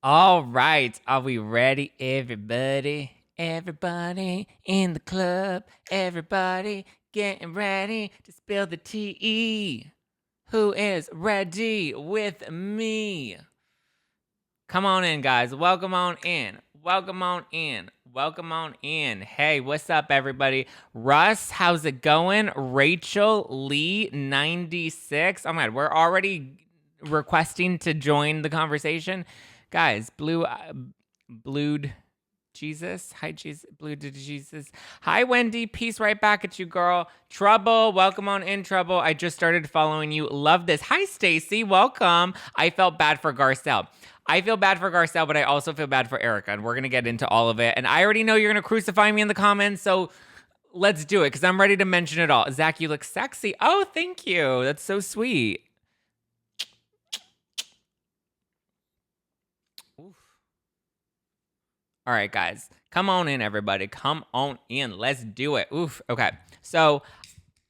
All right, are we ready, everybody? Everybody in the club, everybody getting ready to spill the tea. Who is ready with me? Come on in, guys. Welcome on in. Welcome on in. Welcome on in. Hey, what's up, everybody? Russ, how's it going? Rachel Lee 96. Oh my god, we're already requesting to join the conversation. Guys, blued Jesus. Hi, Jesus. Blue to Jesus. Hi, Wendy. Peace right back at you, girl. Trouble. Welcome on in, Trouble. I just started following you. Love this. Hi, Stacy. Welcome. I felt bad for Garcelle. I feel bad for Garcelle, but I also feel bad for Erika, and we're going to get into all of it. And I already know you're going to crucify me in the comments, so let's do it, because I'm ready to mention it all. Zack, you look sexy. Oh, thank you. That's so sweet. Oof. All right, guys. Come on in, everybody. Come on in. Let's do it. Oof. Okay. So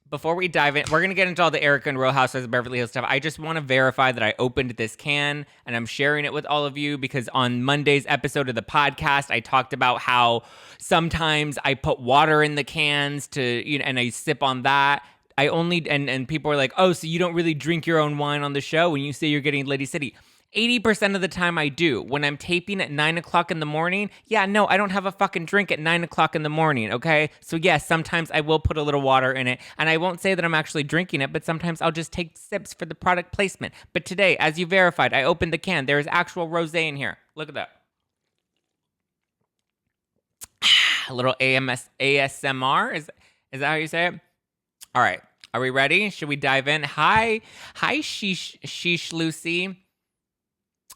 before we dive in, we're going to get into all the Erika and Real Housewives of Beverly Hills stuff. I just want to verify that I opened this can and I'm sharing it with all of you, because on Monday's episode of the podcast, I talked about how sometimes I put water in the cans and I sip on that. I only, and people are like, oh, so you don't really drink your own wine on the show when you say you're getting Lady City. 80% of the time I do. When I'm taping at 9 o'clock in the morning, yeah, no, I don't have a fucking drink at 9 o'clock in the morning, okay? So yes, sometimes I will put a little water in it, and I won't say that I'm actually drinking it, but sometimes I'll just take sips for the product placement. But today, as you verified, I opened the can. There is actual rosé in here. Look at that. A little ASMR, is that how you say it? All right, are we ready? Should we dive in? Hi, Sheesh Lucy.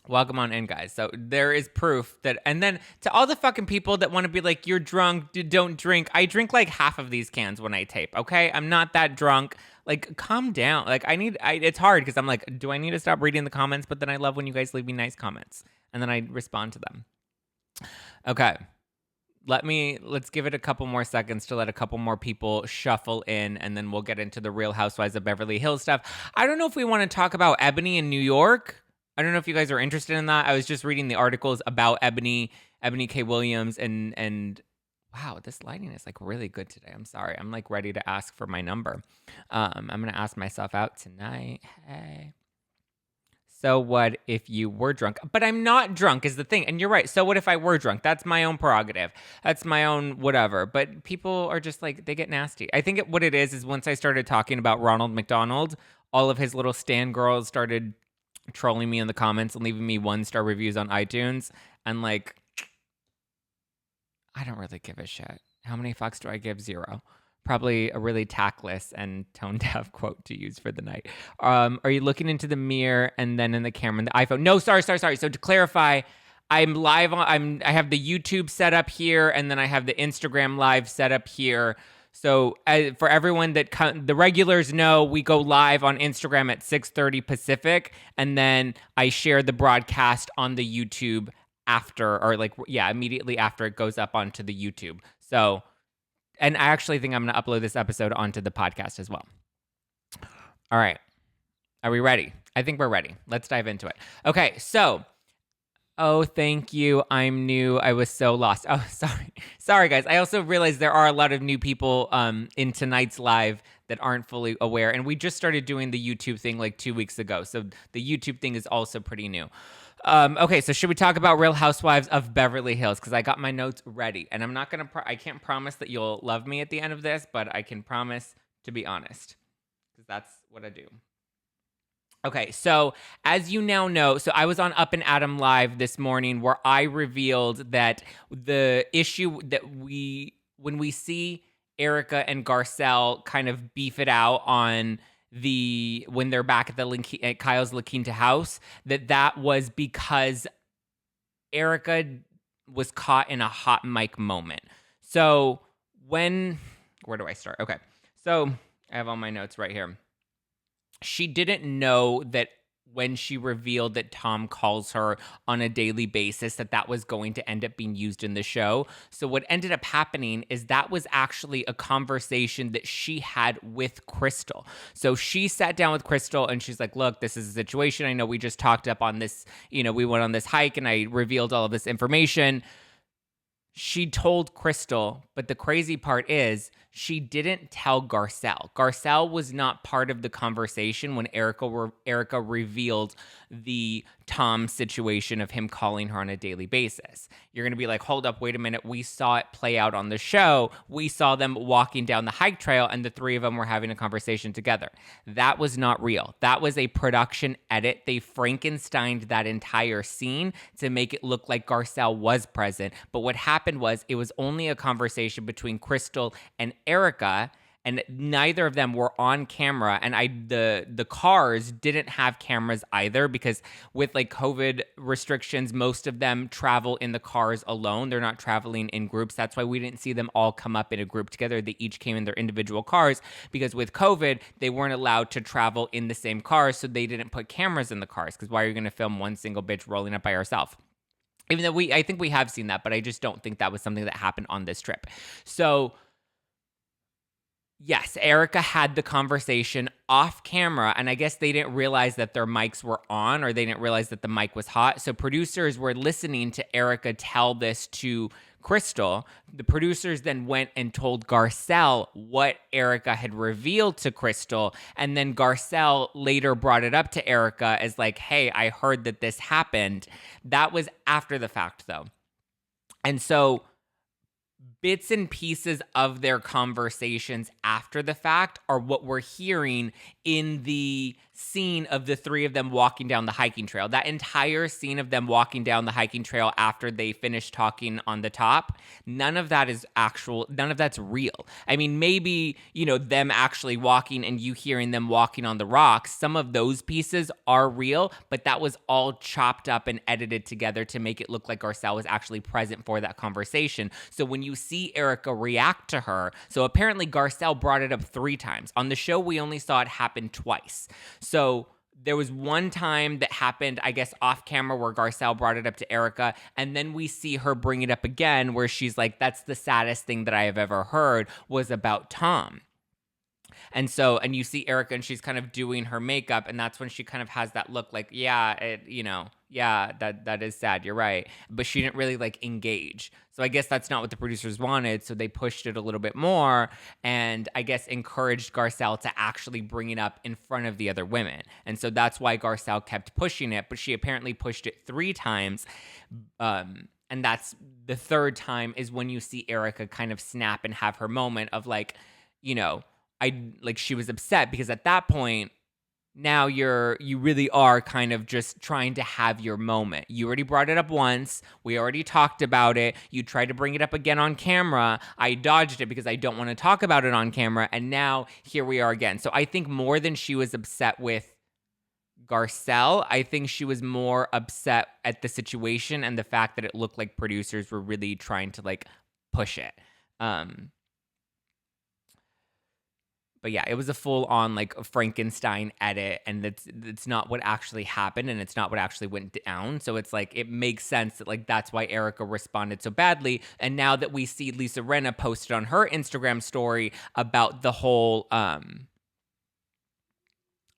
Welcome on in, guys. So there is proof that, and then to all the fucking people that want to be like, you're drunk, don't drink. I drink like half of these cans when I tape, okay? I'm not that drunk. Like, calm down. Like, it's hard because I'm like, do I need to stop reading the comments? But then I love when you guys leave me nice comments and then I respond to them. Okay. Let's give it a couple more seconds to let a couple more people shuffle in, and then we'll get into the Real Housewives of Beverly Hills stuff. I don't know if we want to talk about Ebony in New York. I don't know if you guys are interested in that. I was just reading the articles about Ebony K. Williams, and wow, this lighting is like really good today. I'm sorry. I'm like ready to ask for my number. I'm gonna ask myself out tonight. Hey. So what if you were drunk? But I'm not drunk is the thing. And you're right. So what if I were drunk? That's my own prerogative. That's my own whatever. But people are just like, they get nasty. I think what it is once I started talking about Ronald McDonald, all of his little stan girls started trolling me in the comments and leaving me 1-star reviews on iTunes. And like, I don't really give a shit. How many fucks do I give? 0. Probably a really tactless and tone deaf quote to use for the night. Are you looking into the mirror and then in the camera in the iPhone? No, sorry. So to clarify, I'm live on. I have the YouTube set up here, and then I have the Instagram live set up here. So for everyone that the regulars know, we go live on Instagram at 6:30 Pacific, and then I share the broadcast on the YouTube after, or immediately after it goes up onto the YouTube. So. And I actually think I'm going to upload this episode onto the podcast as well. All right. Are we ready? I think we're ready. Let's dive into it. Okay, so. Oh, thank you. I'm new. I was so lost. Oh, sorry. Sorry, guys. I also realized there are a lot of new people in tonight's live that aren't fully aware. And we just started doing the YouTube thing like 2 weeks ago. So the YouTube thing is also pretty new. Okay, so should we talk about Real Housewives of Beverly Hills? Because I got my notes ready, and I'm not gonna. I can't promise that you'll love me at the end of this, but I can promise to be honest, because that's what I do. Okay, so as you now know, so I was on Up and Adam Live this morning, where I revealed that the issue that when we see Erika and Garcelle kind of beef it out on when they're back at Kyle's La Quinta house, that was because Erika was caught in a hot mic moment. So where do I start? Okay, so I have all my notes right here. She didn't know that when she revealed that Tom calls her on a daily basis, that was going to end up being used in the show. So what ended up happening is that was actually a conversation that she had with Crystal. So she sat down with Crystal and she's like, look, this is a situation. I know we just talked up on this, we went on this hike and I revealed all of this information. She told Crystal, but the crazy part is she didn't tell Garcelle. Garcelle was not part of the conversation when Erika revealed the Tom situation of him calling her on a daily basis. You're going to be like, hold up, wait a minute. We saw it play out on the show. We saw them walking down the hike trail and the three of them were having a conversation together. That was not real. That was a production edit. They Frankensteined that entire scene to make it look like Garcelle was present. But what happened was it was only a conversation between Crystal and Erika, and neither of them were on camera. And the cars didn't have cameras either, because with like COVID restrictions, most of them travel in the cars alone. They're not traveling in groups. That's why we didn't see them all come up in a group together. They each came in their individual cars, because with COVID, they weren't allowed to travel in the same cars. So they didn't put cameras in the cars, because why are you going to film one single bitch rolling up by herself? Even though I think we have seen that, but I just don't think that was something that happened on this trip. So yes, Erika had the conversation off camera, and I guess they didn't realize that their mics were on, or they didn't realize that the mic was hot. So producers were listening to Erika tell this to Crystal. The producers then went and told Garcelle what Erika had revealed to Crystal, and then Garcelle later brought it up to Erika as like, hey, I heard that this happened. That was after the fact, though. And so bits and pieces of their conversations after the fact are what we're hearing in the scene of the three of them walking down the hiking trail. That entire scene of them walking down the hiking trail after they finish talking on the top, none of that is actual, none of that's real. I mean, maybe, them actually walking and you hearing them walking on the rocks, some of those pieces are real, but that was all chopped up and edited together to make it look like Garcelle was actually present for that conversation. So when you see Erika react to her, so apparently Garcelle brought it up 3 times. On the show, we only saw it happen twice. So there was one time that happened, I guess, off camera where Garcelle brought it up to Erika, and then we see her bring it up again where she's like, that's the saddest thing that I have ever heard was about Tom. And so, and you see Erika and she's kind of doing her makeup, and that's when she kind of has that look like, yeah, that is sad, you're right. But she didn't really like engage. So I guess that's not what the producers wanted. So they pushed it a little bit more and I guess encouraged Garcelle to actually bring it up in front of the other women. And so that's why Garcelle kept pushing it, but she apparently pushed it 3 times. And that's the 3rd time is when you see Erika kind of snap and have her moment of like, she was upset because at that point, now you really are kind of just trying to have your moment. You already brought it up once. We already talked about it. You tried to bring it up again on camera. I dodged it because I don't want to talk about it on camera. And now here we are again. So I think more than she was upset with Garcelle, I think she was more upset at the situation and the fact that it looked like producers were really trying to like push it. But yeah, it was a full-on like Frankenstein edit, and it's not what actually happened, and it's not what actually went down. So it's like it makes sense that like that's why Erika responded so badly. And now that we see Lisa Rinna posted on her Instagram story about the whole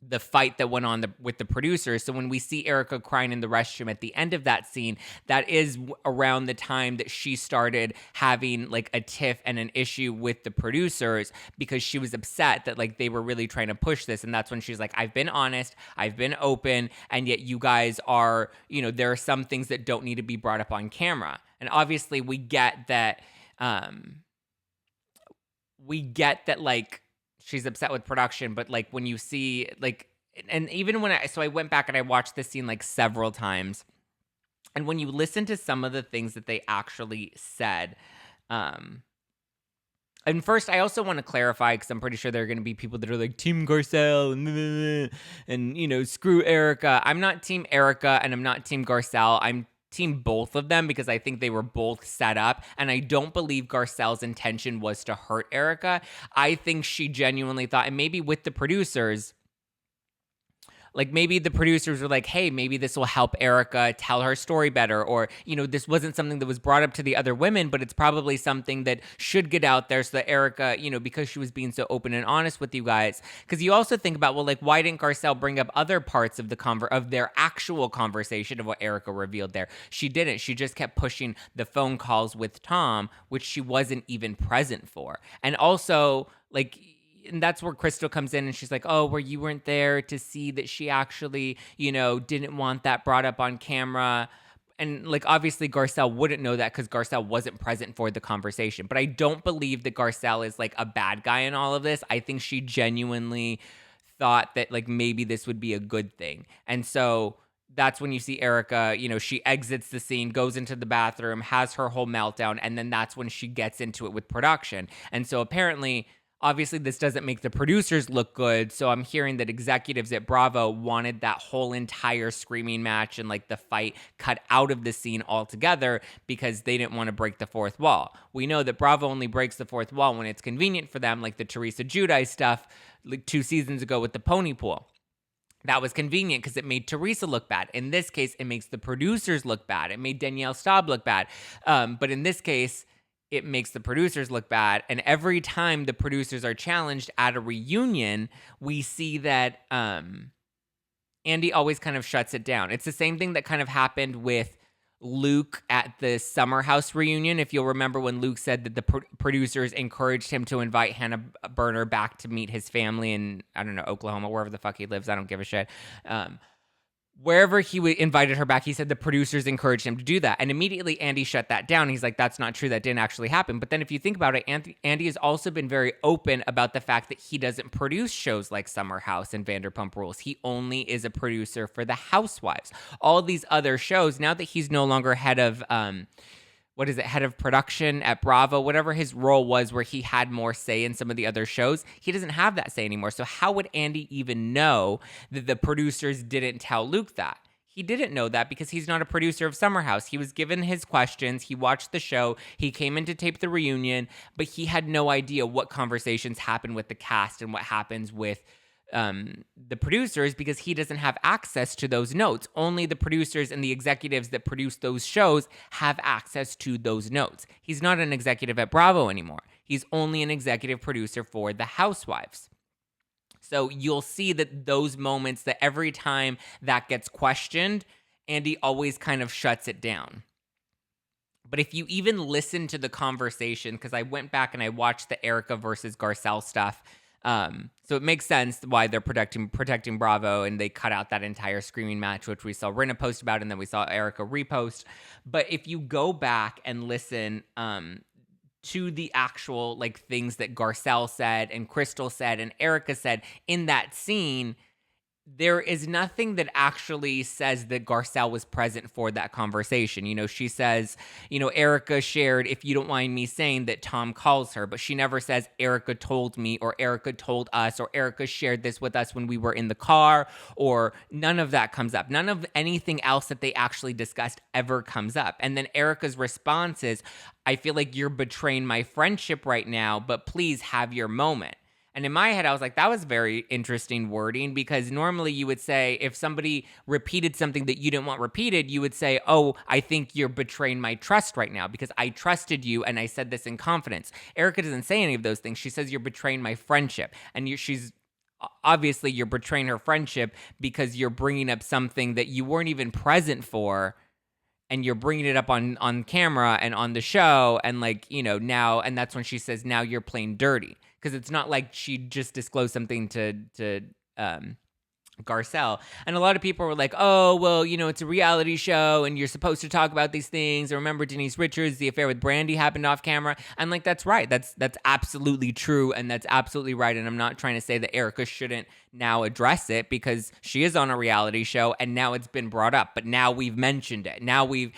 the fight that went on with the producers. So when we see Erika crying in the restroom at the end of that scene, that is around the time that she started having like a tiff and an issue with the producers because she was upset that like they were really trying to push this. And that's when she's like, I've been honest, I've been open, and yet you guys are, there are some things that don't need to be brought up on camera. And obviously we get that, like, she's upset with production, but like when you see like, and even when I went back and I watched this scene like several times, and when you listen to some of the things that they actually said, and first I also want to clarify because I'm pretty sure there are going to be people that are like Team Garcelle and screw Erika. I'm not Team Erika and I'm not Team Garcelle. I'm team both of them because I think they were both set up, and I don't believe Garcelle's intention was to hurt Erika. I think she genuinely thought, and maybe with the producers, Like maybe the producers were like, hey, maybe this will help Erika tell her story better. Or, this wasn't something that was brought up to the other women, but it's probably something that should get out there so that Erika, because she was being so open and honest with you guys. Because you also think about, well, like, why didn't Garcelle bring up other parts of of their actual conversation of what Erika revealed there? She didn't. She just kept pushing the phone calls with Tom, which she wasn't even present for. And also, like, and that's where Crystal comes in and she's like, oh, where you weren't there to see that she actually, didn't want that brought up on camera. And like, obviously Garcelle wouldn't know that because Garcelle wasn't present for the conversation. But I don't believe that Garcelle is like a bad guy in all of this. I think she genuinely thought that like maybe this would be a good thing. And so that's when you see Erika, she exits the scene, goes into the bathroom, has her whole meltdown. And then that's when she gets into it with production. And so apparently, obviously, this doesn't make the producers look good, so I'm hearing that executives at Bravo wanted that whole entire screaming match and like the fight cut out of the scene altogether because they didn't want to break the fourth wall. We know that Bravo only breaks the fourth wall when it's convenient for them, like the Teresa Giudice stuff like 2 seasons ago with the pony pool. That was convenient because it made Teresa look bad. In this case, it makes the producers look bad. It made Danielle Staub look bad. But in this case, it makes the producers look bad. And every time the producers are challenged at a reunion, we see that Andy always kind of shuts it down. It's the same thing that kind of happened with Luke at the Summer House reunion. If you'll remember when Luke said that the producers encouraged him to invite Hannah Berner back to meet his family in, I don't know, Oklahoma, wherever the fuck he lives. I don't give a shit. Wherever he invited her back, he said the producers encouraged him to do that. And immediately Andy shut that down. He's like, that's not true. That didn't actually happen. But then if you think about it, Andy has also been very open about the fact that he doesn't produce shows like Summer House and Vanderpump Rules. He only is a producer for the Housewives. All these other shows, now that he's no longer head of... head of production at Bravo, whatever his role was where he had more say in some of the other shows, he doesn't have that say anymore. So how would Andy even know that the producers didn't tell Luke that? He didn't know that because he's not a producer of Summer House. He was given his questions, he watched the show, he came in to tape the reunion, but he had no idea what conversations happen with the cast and what happens with the producers because he doesn't have access to those notes. Only the producers and the executives that produce those shows have access to those notes. He's not an executive at Bravo anymore. He's only an executive producer for the Housewives. So you'll see that those moments that every time that gets questioned, Andy always kind of shuts it down. But if you even listen to the conversation, because I went back and I watched the Erika versus Garcelle stuff, so it makes sense why they're protecting Bravo and they cut out that entire screaming match, which we saw Rinna post about and then we saw Erika repost. But if you go back and listen to the actual like things that Garcelle said and Crystal said and Erika said in that scene, there is nothing that actually says that Garcelle was present for that conversation. She says, Erika shared, if you don't mind me saying, that Tom calls her, but she never says Erika told me or Erika told us or Erika shared this with us when we were in the car, or none of that comes up. None of anything else that they actually discussed ever comes up. And then Erika's response is, I feel like you're betraying my friendship right now, but please have your moment. And in my head, I was like, that was very interesting wording, because normally you would say, if somebody repeated something that you didn't want repeated, you would say, oh, I think you're betraying my trust right now because I trusted you and I said this in confidence. Erika doesn't say any of those things. She says you're betraying my friendship. And she's obviously you're betraying her friendship because you're bringing up something that you weren't even present for. And you're bringing it up on camera and on the show. And now, and that's when she says, now you're playing dirty. Because it's not like she just disclosed something to Garcelle. And a lot of people were like, oh, well, it's a reality show and you're supposed to talk about these things. And remember Denise Richards, the affair with Brandy happened off camera. I'm like, that's right. That's absolutely true. And that's absolutely right. And I'm not trying to say that Erika shouldn't now address it, because she is on a reality show and now it's been brought up, but now we've mentioned it. Now we've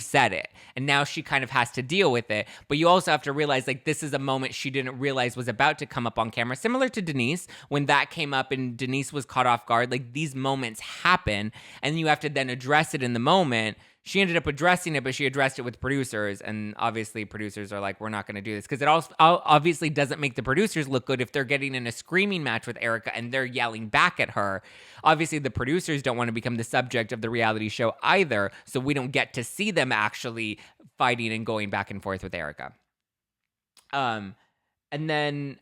said it, and now she kind of has to deal with it. But you also have to realize, like, this is a moment she didn't realize was about to come up on camera, similar to Denise when that came up and Denise was caught off off guard. Like, these moments happen, and you have to then address it in the moment. She ended up addressing it, but she addressed it with producers, and obviously producers are like, we're not going to do this, because it also obviously doesn't make the producers look good if they're getting in a screaming match with Erika and they're yelling back at her. Obviously, the producers don't want to become the subject of the reality show either, so we don't get to see them actually fighting and going back and forth with Erika. And then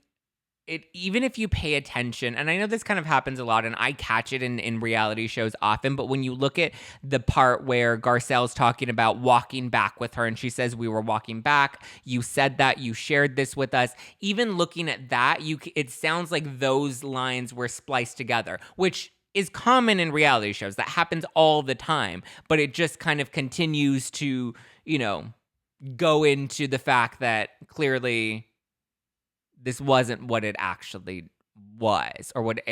even if you pay attention, and I know this kind of happens a lot, and I catch it in reality shows often, but when you look at the part where Garcelle's talking about walking back with her, and she says, we were walking back, you said that, you shared this with us, even looking at that, it sounds like those lines were spliced together, which is common in reality shows. That happens all the time, but it just kind of continues to, go into the fact that clearly this wasn't what it actually was, or what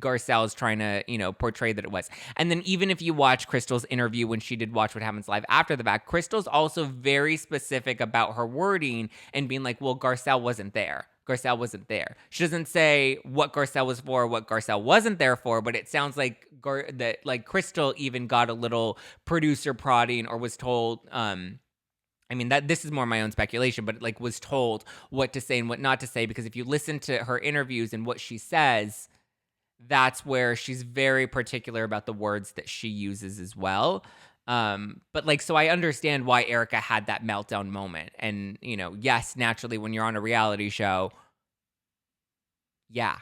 Garcelle is trying to, portray that it was. And then even if you watch Crystal's interview when she did Watch What Happens Live after the fact, Crystal's also very specific about her wording and being like, well, Garcelle wasn't there. Garcelle wasn't there. She doesn't say what Garcelle was for, what Garcelle wasn't there for, but it sounds like that Crystal even got a little producer prodding, or was told, that this is more my own speculation, but was told what to say and what not to say, because if you listen to her interviews and what she says, that's where she's very particular about the words that she uses as well. So I understand why Erika had that meltdown moment. And, yes, naturally when you're on a reality show, yeah,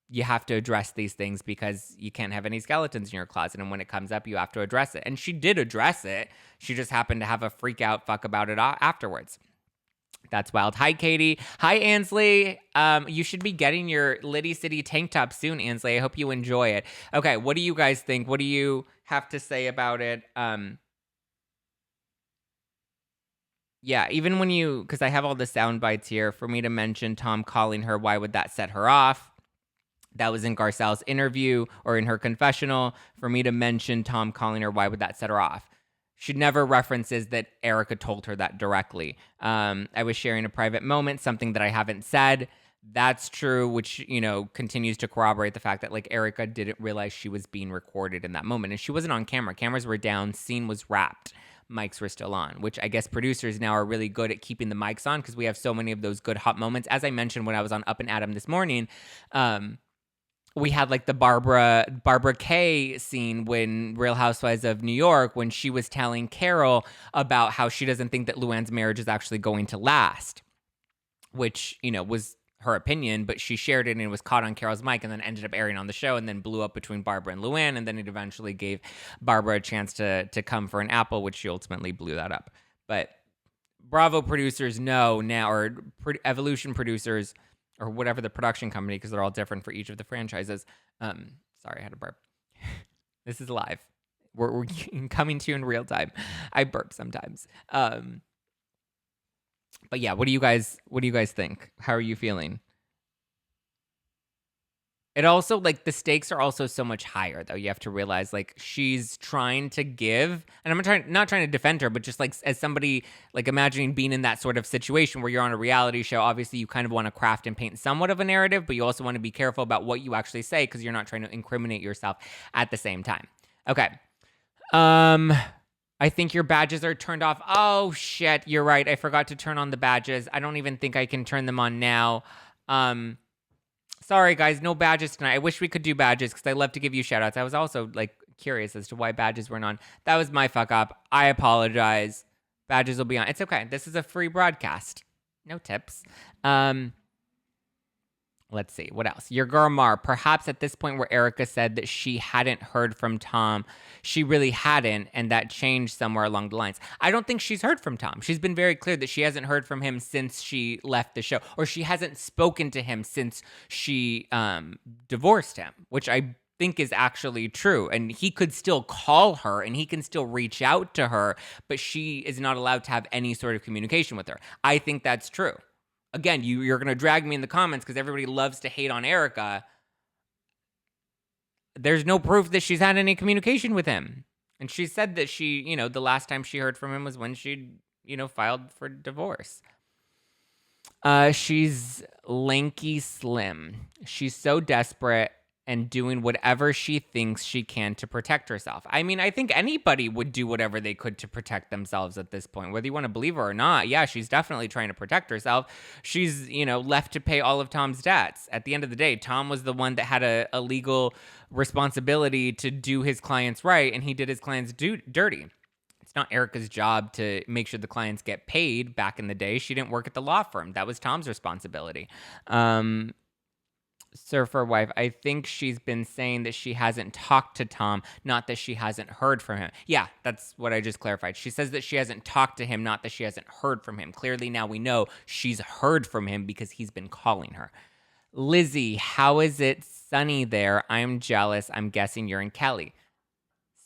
you have to address these things because you can't have any skeletons in your closet. And when it comes up, you have to address it. And she did address it. She just happened to have a freak out fuck about it afterwards. That's wild. Hi, Katie. Hi, Ansley. You should be getting your Liddy City tank top soon, Ansley. I hope you enjoy it. Okay, what do you guys think? What do you have to say about it? Yeah, even when because I have all the sound bites here, for me to mention Tom calling her, why would that set her off? That was in Garcelle's interview, or in her confessional. For me to mention Tom calling her, why would that set her off? She never references that Erika told her that directly. I was sharing a private moment, something that I haven't said. That's true, which, continues to corroborate the fact that, Erika didn't realize she was being recorded in that moment. And she wasn't on camera. Cameras were down. Scene was wrapped. Mics were still on, which I guess producers now are really good at keeping the mics on, because we have so many of those good hot moments. As I mentioned when I was on Up and Adam this morning, we had the Barbara Kay scene when Real Housewives of New York, when she was telling Carol about how she doesn't think that Luann's marriage is actually going to last, which, was her opinion, but she shared it and it was caught on Carol's mic and then ended up airing on the show and then blew up between Barbara and Luann. And then it eventually gave Barbara a chance to come for an apple, which she ultimately blew that up. But Bravo producers know now, or Evolution producers, or whatever the production company, because they're all different for each of the franchises. Sorry, I had to burp. This is live. We're coming to you in real time. I burp sometimes. But yeah, what do you guys think? How are you feeling? It also, the stakes are also so much higher, though. You have to realize, she's trying to give, and I'm not trying to defend her, but just, as somebody, imagining being in that sort of situation where you're on a reality show, obviously you kind of want to craft and paint somewhat of a narrative, but you also want to be careful about what you actually say, because you're not trying to incriminate yourself at the same time. Okay. I think your badges are turned off. Oh, shit, you're right. I forgot to turn on the badges. I don't even think I can turn them on now. Sorry, guys, no badges tonight. I wish we could do badges, because I love to give you shout-outs. I was also, curious as to why badges weren't on. That was my fuck-up. I apologize. Badges will be on. It's okay. This is a free broadcast. No tips. Let's see. What else? Your girl Mar. Perhaps at this point where Erika said that she hadn't heard from Tom, she really hadn't, and that changed somewhere along the lines. I don't think she's heard from Tom. She's been very clear that she hasn't heard from him since she left the show, or she hasn't spoken to him since she divorced him, which I think is actually true. And he could still call her and he can still reach out to her, but she is not allowed to have any sort of communication with her. I think that's true. Again, you're going to drag me in the comments because everybody loves to hate on Erika. There's no proof that she's had any communication with him. And she said that she, the last time she heard from him was when she, filed for divorce. She's lanky slim. She's so desperate. and doing whatever she thinks she can to protect herself. I mean, I think anybody would do whatever they could to protect themselves at this point, whether you want to believe her or not. Yeah, she's definitely trying to protect herself. She's, left to pay all of Tom's debts. At the end of the day, Tom was the one that had a legal responsibility to do his clients right, and he did his clients dirty. It's not Erika's job to make sure the clients get paid. Back in the day, she didn't work at the law firm. That was Tom's responsibility. Surfer wife, I think she's been saying that she hasn't talked to Tom, not that she hasn't heard from him. Yeah, that's what I just clarified. She says that she hasn't talked to him, not that she hasn't heard from him. Clearly now we know she's heard from him because he's been calling her. Lizzie, how is it sunny there? I'm jealous. I'm guessing you're in Cali.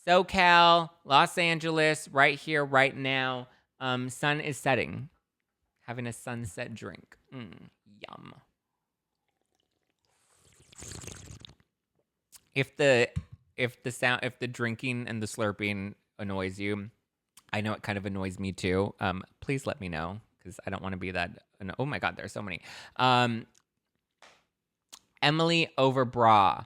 SoCal, Los Angeles, right here, right now. Sun is setting. Having a sunset drink. Yum. If the drinking and the slurping annoys you, I know it kind of annoys me too. Please let me know because I don't want to be that. Oh my God, there's so many. Emily Overbra.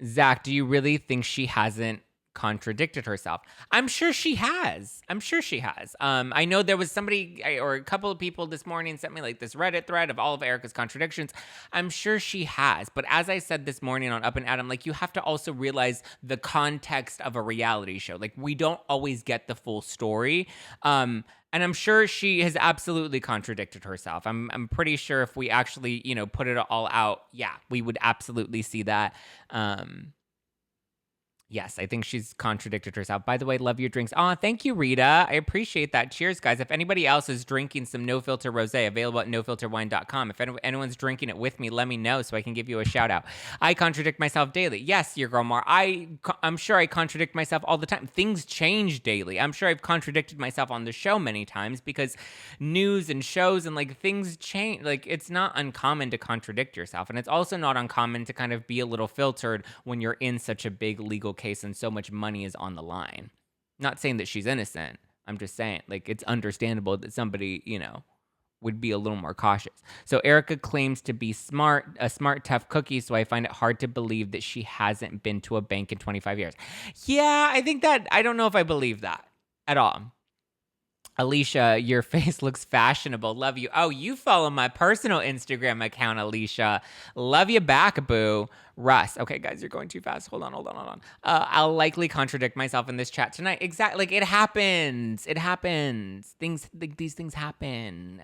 Zack, do you really think she hasn't contradicted herself? I'm sure she has. I know there was somebody or a couple of people this morning sent me like this Reddit thread of all of Erika's contradictions. I'm sure she has. But as I said this morning on Up and Adam, like you have to also realize the context of a reality show. Like we don't always get the full story. And I'm sure she has absolutely contradicted herself. I'm pretty sure if we actually, put it all out, yeah, we would absolutely see that. Yes, I think she's contradicted herself. By the way, love your drinks. Aw, thank you, Rita. I appreciate that. Cheers, guys. If anybody else is drinking some No Filter Rosé, available at nofilterwine.com. If anyone's drinking it with me, let me know so I can give you a shout out. I contradict myself daily. Yes, your girl Mar. I'm sure I contradict myself all the time. Things change daily. I'm sure I've contradicted myself on the show many times because news and shows and like things change. Like it's not uncommon to contradict yourself. And it's also not uncommon to kind of be a little filtered when you're in such a big legal case and so much money is on the line. Not saying that she's innocent. I'm just saying, like, it's understandable that somebody, would be a little more cautious. So Erika claims to be a smart, tough cookie, so I find it hard to believe that she hasn't been to a bank in 25 years. Yeah, I don't know if I believe that at all. Alicia, your face looks fashionable. Love you. Oh, you follow my personal Instagram account, Alicia. Love you back, boo. Russ. Okay, guys, you're going too fast. Hold on. I'll likely contradict myself in this chat tonight. Exactly. Like, it happens. These things happen.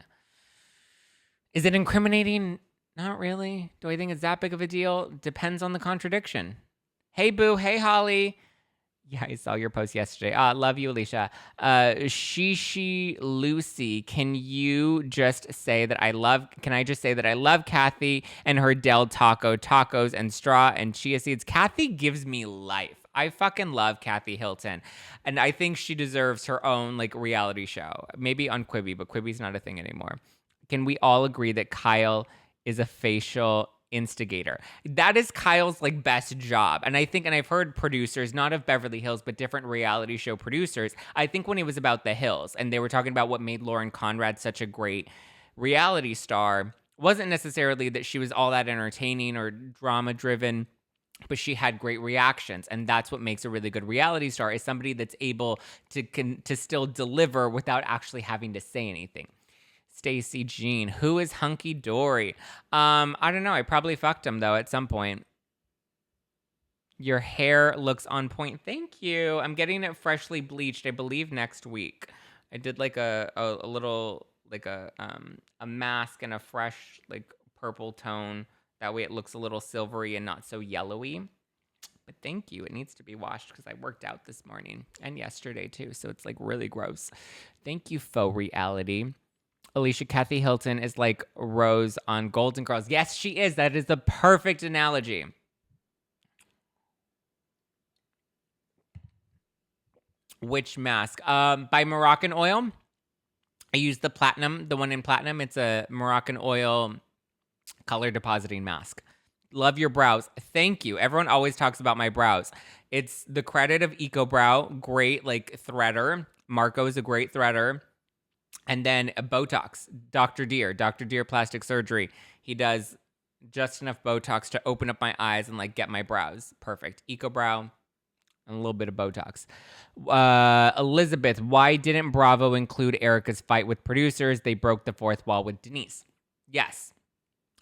Is it incriminating? Not really. Do I think it's that big of a deal? Depends on the contradiction. Hey, boo. Hey, Holly. Yeah, I saw your post yesterday. Love you, Alicia. Shishi Lucy, can I just say that I love Kathy and her Del Taco, tacos and straw and chia seeds. Kathy gives me life. I fucking love Kathy Hilton. And I think she deserves her own like reality show. Maybe on Quibi, but Quibi's not a thing anymore. Can we all agree that Kyle is a facial instigator? That is Kyle's like best job. And I've heard producers, not of Beverly Hills, but different reality show producers. I think when it was about the Hills and they were talking about what made Lauren Conrad such a great reality star, wasn't necessarily that she was all that entertaining or drama driven, but she had great reactions. And that's what makes a really good reality star, is somebody that's able to still deliver without actually having to say anything. Stacy Jean, who is Hunky Dory? I don't know. I probably fucked him though at some point. Your hair looks on point. Thank you. I'm getting it freshly bleached, I believe next week. I did like a little like a mask and a fresh like purple tone. That way it looks a little silvery and not so yellowy. But thank you. It needs to be washed because I worked out this morning and yesterday too. So it's like really gross. Thank you, Faux Reality. Alicia, Kathy Hilton is like Rose on Golden Girls. Yes, she is. That is the perfect analogy. Which mask? By Moroccan Oil. I used the platinum, the one in platinum. It's a Moroccan Oil color depositing mask. Love your brows. Thank you. Everyone always talks about my brows. It's the credit of EcoBrow. Great, like, threader. Marco is a great threader. And then Botox, Dr. Deer Plastic Surgery. He does Just enough Botox to open up my eyes and like get my brows. Perfect. Eco brow and a little bit of Botox. Elizabeth, why didn't Bravo include Erika's fight with producers? They broke the fourth wall with Denise. Yes.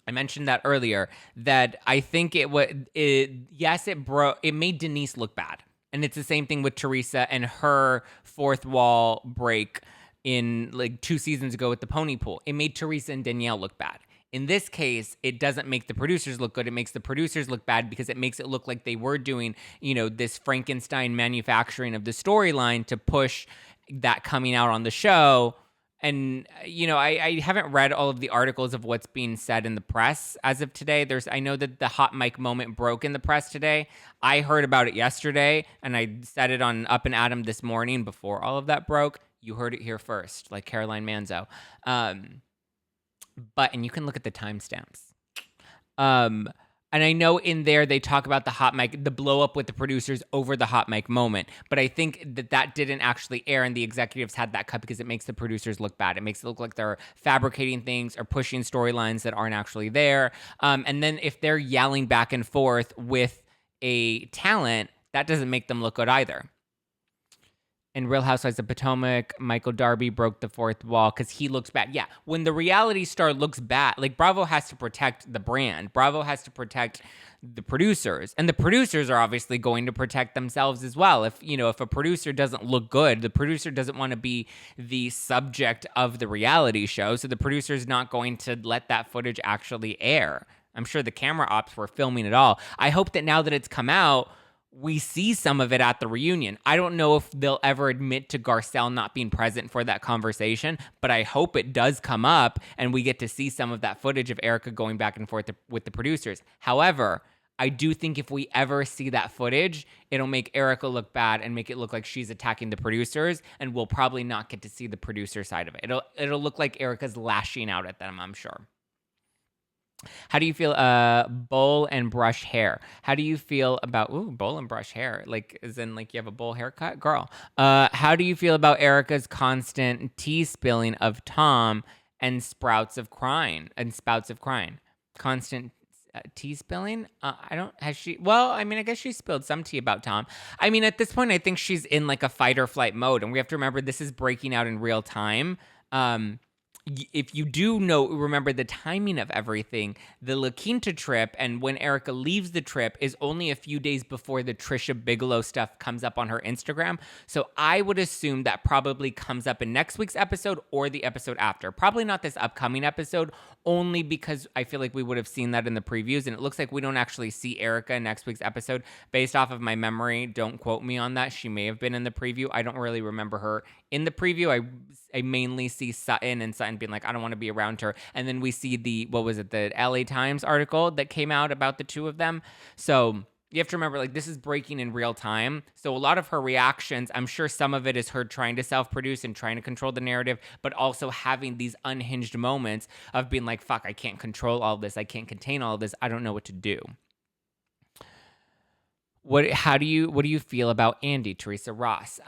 I mentioned that earlier, that I think it made Denise look bad. And it's the same thing with Teresa and her fourth wall break in like 2 seasons ago with the pony pool. It made Teresa and Danielle look bad. In this case, it doesn't make the producers look good. It makes the producers look bad because it makes it look like they were doing, this Frankenstein manufacturing of the storyline to push that coming out on the show. And, I haven't read all of the articles of what's being said in the press as of today. I know that the hot mic moment broke in the press today. I heard about it yesterday, and I said it on Up and Adam this morning before all of that broke. You heard it here first, like Caroline Manzo. And you can look at the timestamps. And I know in there they talk about the hot mic, the blow up with the producers over the hot mic moment. But I think that didn't actually air, and the executives had that cut because it makes the producers look bad. It makes it look like they're fabricating things or pushing storylines that aren't actually there. And then if they're yelling back and forth with a talent, that doesn't make them look good either. In Real Housewives of Potomac, Michael Darby broke the fourth wall because he looks bad. Yeah, when the reality star looks bad, like Bravo has to protect the brand. Bravo has to protect the producers. And the producers are obviously going to protect themselves as well. If a producer doesn't look good, the producer doesn't want to be the subject of the reality show. So the producer is not going to let that footage actually air. I'm sure the camera ops were filming it all. I hope that now that it's come out, we see some of it at the reunion. I don't know if they'll ever admit to Garcelle not being present for that conversation, but I hope it does come up and we get to see some of that footage of Erika going back and forth with the producers. However, I do think if we ever see that footage, it'll make Erika look bad and make it look like she's attacking the producers, and we'll probably not get to see the producer side of it. It'll look like Erika's lashing out at them, I'm sure. How do you feel, bowl and brush hair? How do you feel about, bowl and brush hair? Like, as in, like, you have a bowl haircut? Girl. How do you feel about Erika's constant tea spilling of Tom and spouts of crying? Constant tea spilling? I guess she spilled some tea about Tom. I mean, at this point, I think she's in, like, a fight or flight mode, and we have to remember this is breaking out in real time. If you do remember the timing of everything, the La Quinta trip and when Erika leaves the trip is only a few days before the Trisha Bigelow stuff comes up on her Instagram. So I would assume that probably comes up in next week's episode or the episode after. Probably not this upcoming episode, only because I feel like we would have seen that in the previews. And it looks like we don't actually see Erika in next week's episode. Based off of my memory, don't quote me on that. She may have been in the preview. I don't really remember her in the preview. I mainly see Sutton and Sutton being like, I don't want to be around her. And then we see the LA Times article that came out about the two of them. So you have to remember, like, this is breaking in real time. So a lot of her reactions, I'm sure some of it is her trying to self-produce and trying to control the narrative, but also having these unhinged moments of being like, fuck, I can't control all this. I can't contain all this. I don't know what to do. What do you feel about Andy, Teresa Ross?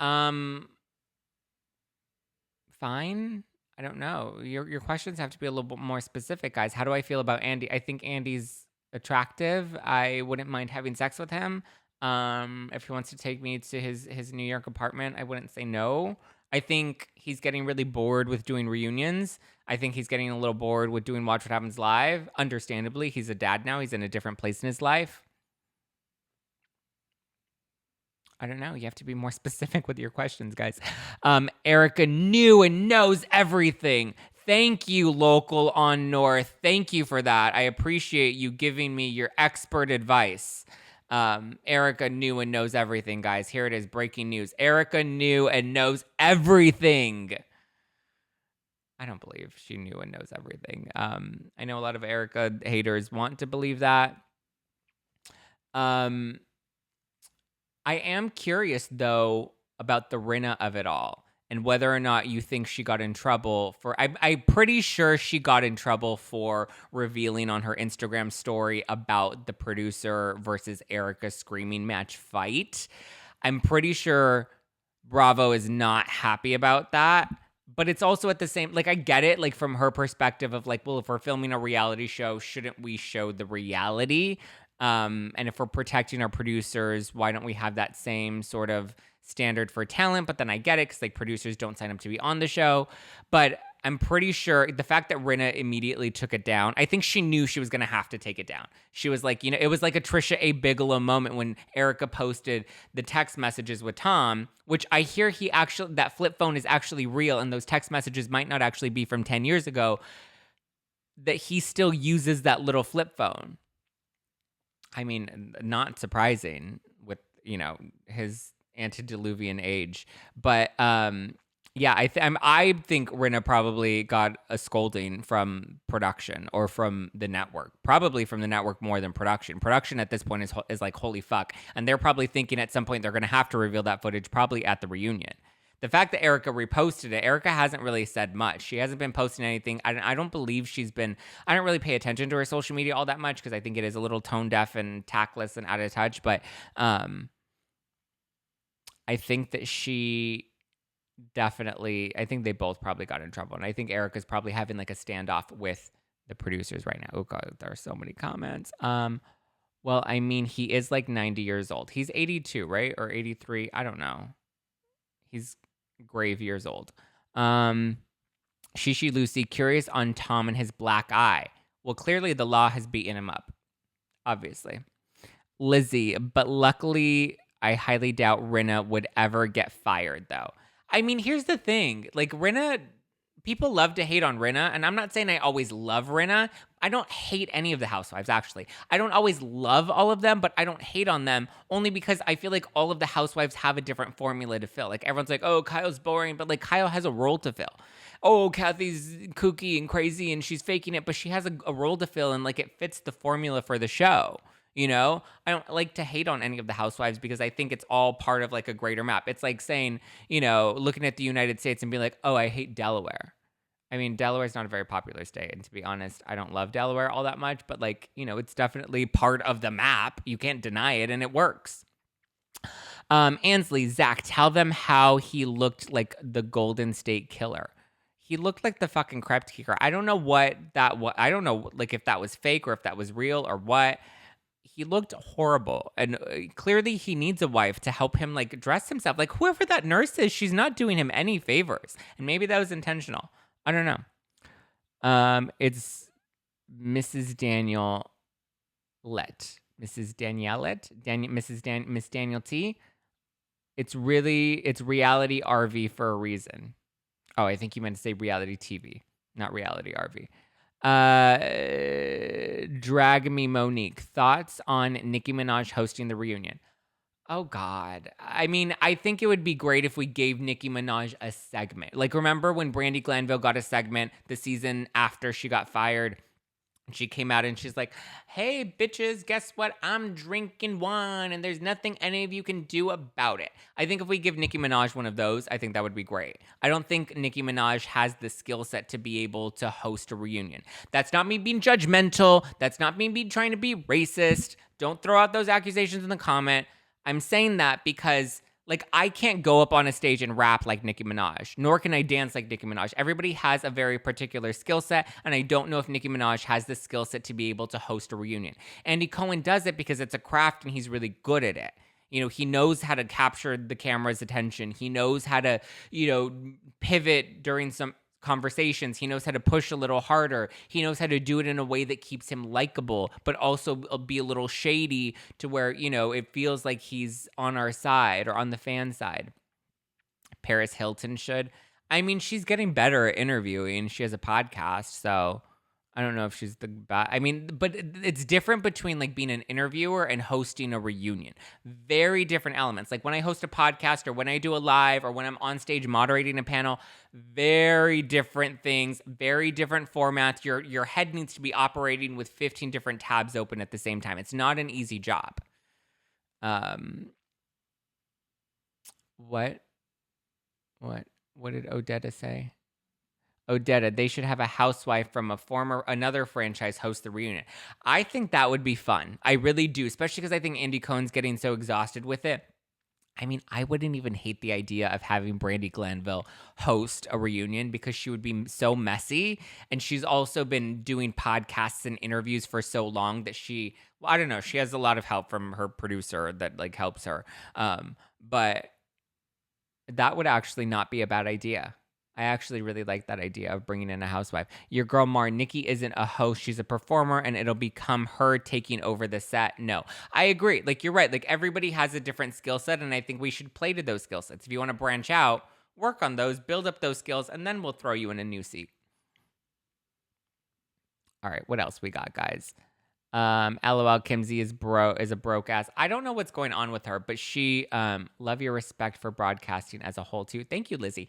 Fine. I don't know. Your questions have to be a little bit more specific, guys. How do I feel about Andy? I think Andy's attractive. I wouldn't mind having sex with him. If he wants to take me to his New York apartment, I wouldn't say no. I think he's getting really bored with doing reunions. I think he's getting a little bored with doing Watch What Happens Live. Understandably, he's a dad now. He's in a different place in his life. I don't know. You have to be more specific with your questions, guys. Erika knew and knows everything. Thank you, Local on North. Thank you for that. I appreciate you giving me your expert advice. Erika knew and knows everything, guys. Here it is, breaking news. Erika knew and knows everything. I don't believe she knew and knows everything. I know a lot of Erika haters want to believe that. I am curious, though, about the Rinna of it all and whether or not you think she got in trouble for... I'm pretty sure she got in trouble for revealing on her Instagram story about the producer versus Erika screaming match fight. I'm pretty sure Bravo is not happy about that, but it's also at the same, like, I get it, like, from her perspective of like, well, if we're filming a reality show, shouldn't we show the reality? And if we're protecting our producers, why don't we have that same sort of standard for talent? But then I get it, because like producers don't sign up to be on the show. But I'm pretty sure the fact that Rinna immediately took it down, I think she knew she was going to have to take it down. She was like, it was like a Trisha A. Bigelow moment when Erika posted the text messages with Tom, which I hear that flip phone is actually real, and those text messages might not actually be from 10 years ago, that he still uses that little flip phone. I mean, not surprising with, his antediluvian age. But yeah, I think Rinna probably got a scolding from production or from the network. Probably from the network more than production. Production at this point is like, holy fuck. And they're probably thinking at some point they're going to have to reveal that footage probably at the reunion. The fact that Erika reposted it, Erika hasn't really said much. She hasn't been posting anything. I don't believe I don't really pay attention to her social media all that much, because I think it is a little tone deaf and tactless and out of touch. But I think that she definitely, I think they both probably got in trouble. And I think Erika's probably having like a standoff with the producers right now. Oh God, there are so many comments. Well, I mean, he is like 90 years old. He's 82, right? Or 83. I don't know. He's grave years old. Shishi Lucy, curious on Tom and his black eye. Well, clearly the law has beaten him up, obviously. Lizzie, but luckily I highly doubt Rinna would ever get fired, though. I mean, here's the thing. Like, Rinna, people love to hate on Rinna, and I'm not saying I always love Rinna. I don't hate any of the housewives, actually. I don't always love all of them, but I don't hate on them, only because I feel like all of the housewives have a different formula to fill. Like, everyone's like, oh, Kyle's boring, but like, Kyle has a role to fill. Oh, Kathy's kooky and crazy and she's faking it, but she has a role to fill, and like, it fits the formula for the show. I don't like to hate on any of the housewives, because I think it's all part of like a greater map. It's like saying, looking at the United States and being like, oh, I hate Delaware. I mean, Delaware is not a very popular state. And to be honest, I don't love Delaware all that much, but like, it's definitely part of the map. You can't deny it, and it works. Ansley, Zack, tell them how he looked like the Golden State Killer. He looked like the fucking Crypt Keeper. I don't know what that was. I don't know, like, if that was fake or if that was real or what. He looked horrible, and clearly he needs a wife to help him like dress himself. Like, whoever that nurse is, she's not doing him any favors, and maybe that was intentional. I don't know. It's Mrs. Daniel Miss Daniel T. It's reality RV for a reason. Oh, I think you meant to say reality TV, not reality RV. Drag Me Monique, thoughts on Nicki Minaj hosting the reunion? Oh God. I mean, I think it would be great if we gave Nicki Minaj a segment. Like, remember when Brandi Glanville got a segment the season after she got fired? She came out and she's like, hey, bitches, guess what? I'm drinking wine and there's nothing any of you can do about it. I think if we give Nicki Minaj one of those, I think that would be great. I don't think Nicki Minaj has the skill set to be able to host a reunion. That's not me being judgmental. That's not me trying to be racist. Don't throw out those accusations in the comment. I'm saying that because, like, I can't go up on a stage and rap like Nicki Minaj, nor can I dance like Nicki Minaj. Everybody has a very particular skill set, and I don't know if Nicki Minaj has the skill set to be able to host a reunion. Andy Cohen does it because it's a craft and he's really good at it. He knows how to capture the camera's attention. He knows how to, pivot during some conversations. He knows how to push a little harder. He knows how to do it in a way that keeps him likable, but also be a little shady to where, it feels like he's on our side or on the fan side. Paris Hilton should. I mean, she's getting better at interviewing. She has a podcast, so I don't know if she's the best. I mean, but it's different between like being an interviewer and hosting a reunion. Very different elements. Like when I host a podcast or when I do a live or when I'm on stage moderating a panel, very different things, very different formats. Your head needs to be operating with 15 different tabs open at the same time. It's not an easy job. What did Odetta say? Odetta, they should have a housewife from another franchise host the reunion. I think that would be fun. I really do, especially because I think Andy Cohen's getting so exhausted with it. I mean, I wouldn't even hate the idea of having Brandi Glanville host a reunion because she would be so messy. And she's also been doing podcasts and interviews for so long that well, I don't know, she has a lot of help from her producer that like helps her. But that would actually not be a bad idea. I actually really like that idea of bringing in a housewife. Your girl Mar, Nicki isn't a host, she's a performer, and it'll become her taking over the set. No, I agree. Like, you're right. Like, everybody has a different skill set, and I think we should play to those skill sets. If you want to branch out, work on those, build up those skills, and then we'll throw you in a new seat. All right, what else we got, guys? LOL, Kimsey is a broke ass. I don't know what's going on with her, but she love your respect for broadcasting as a whole too. Thank you, Lizzie.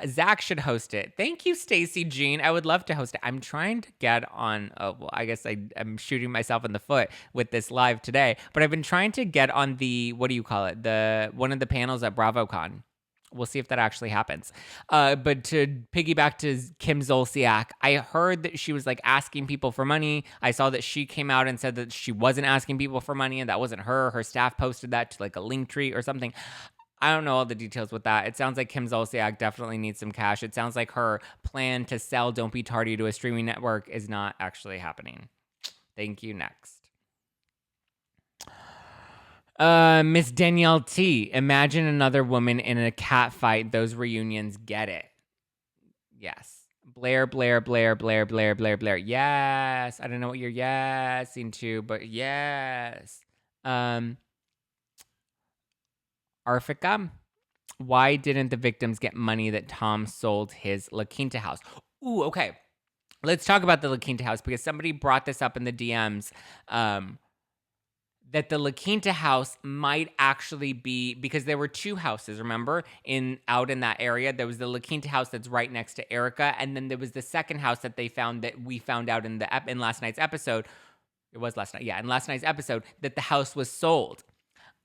Zack should host it. Thank you, Stacey Jean. I would love to host it. I'm trying to get on. Well, I guess I'm shooting myself in the foot with this live today, but I've been trying to get on the, what do you call it? The one of the panels at BravoCon. We'll see if that actually happens. But to piggyback to Kim Zolciak, I heard that she was like asking people for money. I saw that she came out and said that she wasn't asking people for money and that wasn't her. Her staff posted that to like a link tree or something. I don't know all the details with that. It sounds like Kim Zolciak definitely needs some cash. It sounds like her plan to sell Don't Be Tardy to a streaming network is not actually happening. Thank you. Next. Miss Danielle T. Imagine another woman in a cat fight. Those reunions get it. Yes. Blair. Yes. I don't know what you're yesing to, but yes. Arfica. Why didn't the victims get money that Tom sold his La Quinta house? Ooh, okay. Let's talk about the La Quinta house because somebody brought this up in the DMs. That the La Quinta house might actually be, because there were two houses, remember, out in that area. There was the La Quinta house that's right next to Erika, and then there was the second house that they found that we found out in last night's episode. It was last night, yeah, in last night's episode, that the house was sold.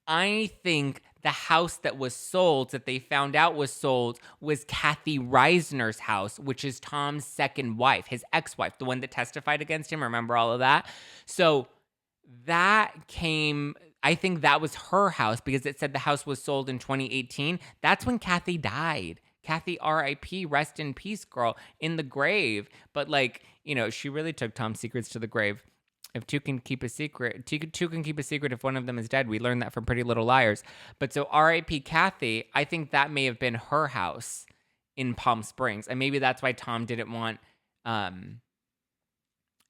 I think the house that was sold, that they found out was sold, was Kathy Reisner's house, which is Tom's second wife, his ex-wife, the one that testified against him. Remember all of that? So that came, I think that was her house because it said the house was sold in 2018. That's when Kathy died. Kathy, R.I.P., rest in peace, girl, in the grave. But like, you know, she really took Tom's secrets to the grave. If two can keep a secret, two can keep a secret if one of them is dead. We learned that from Pretty Little Liars. But so R.I.P. Kathy, I think that may have been her house in Palm Springs. And maybe that's why Tom didn't want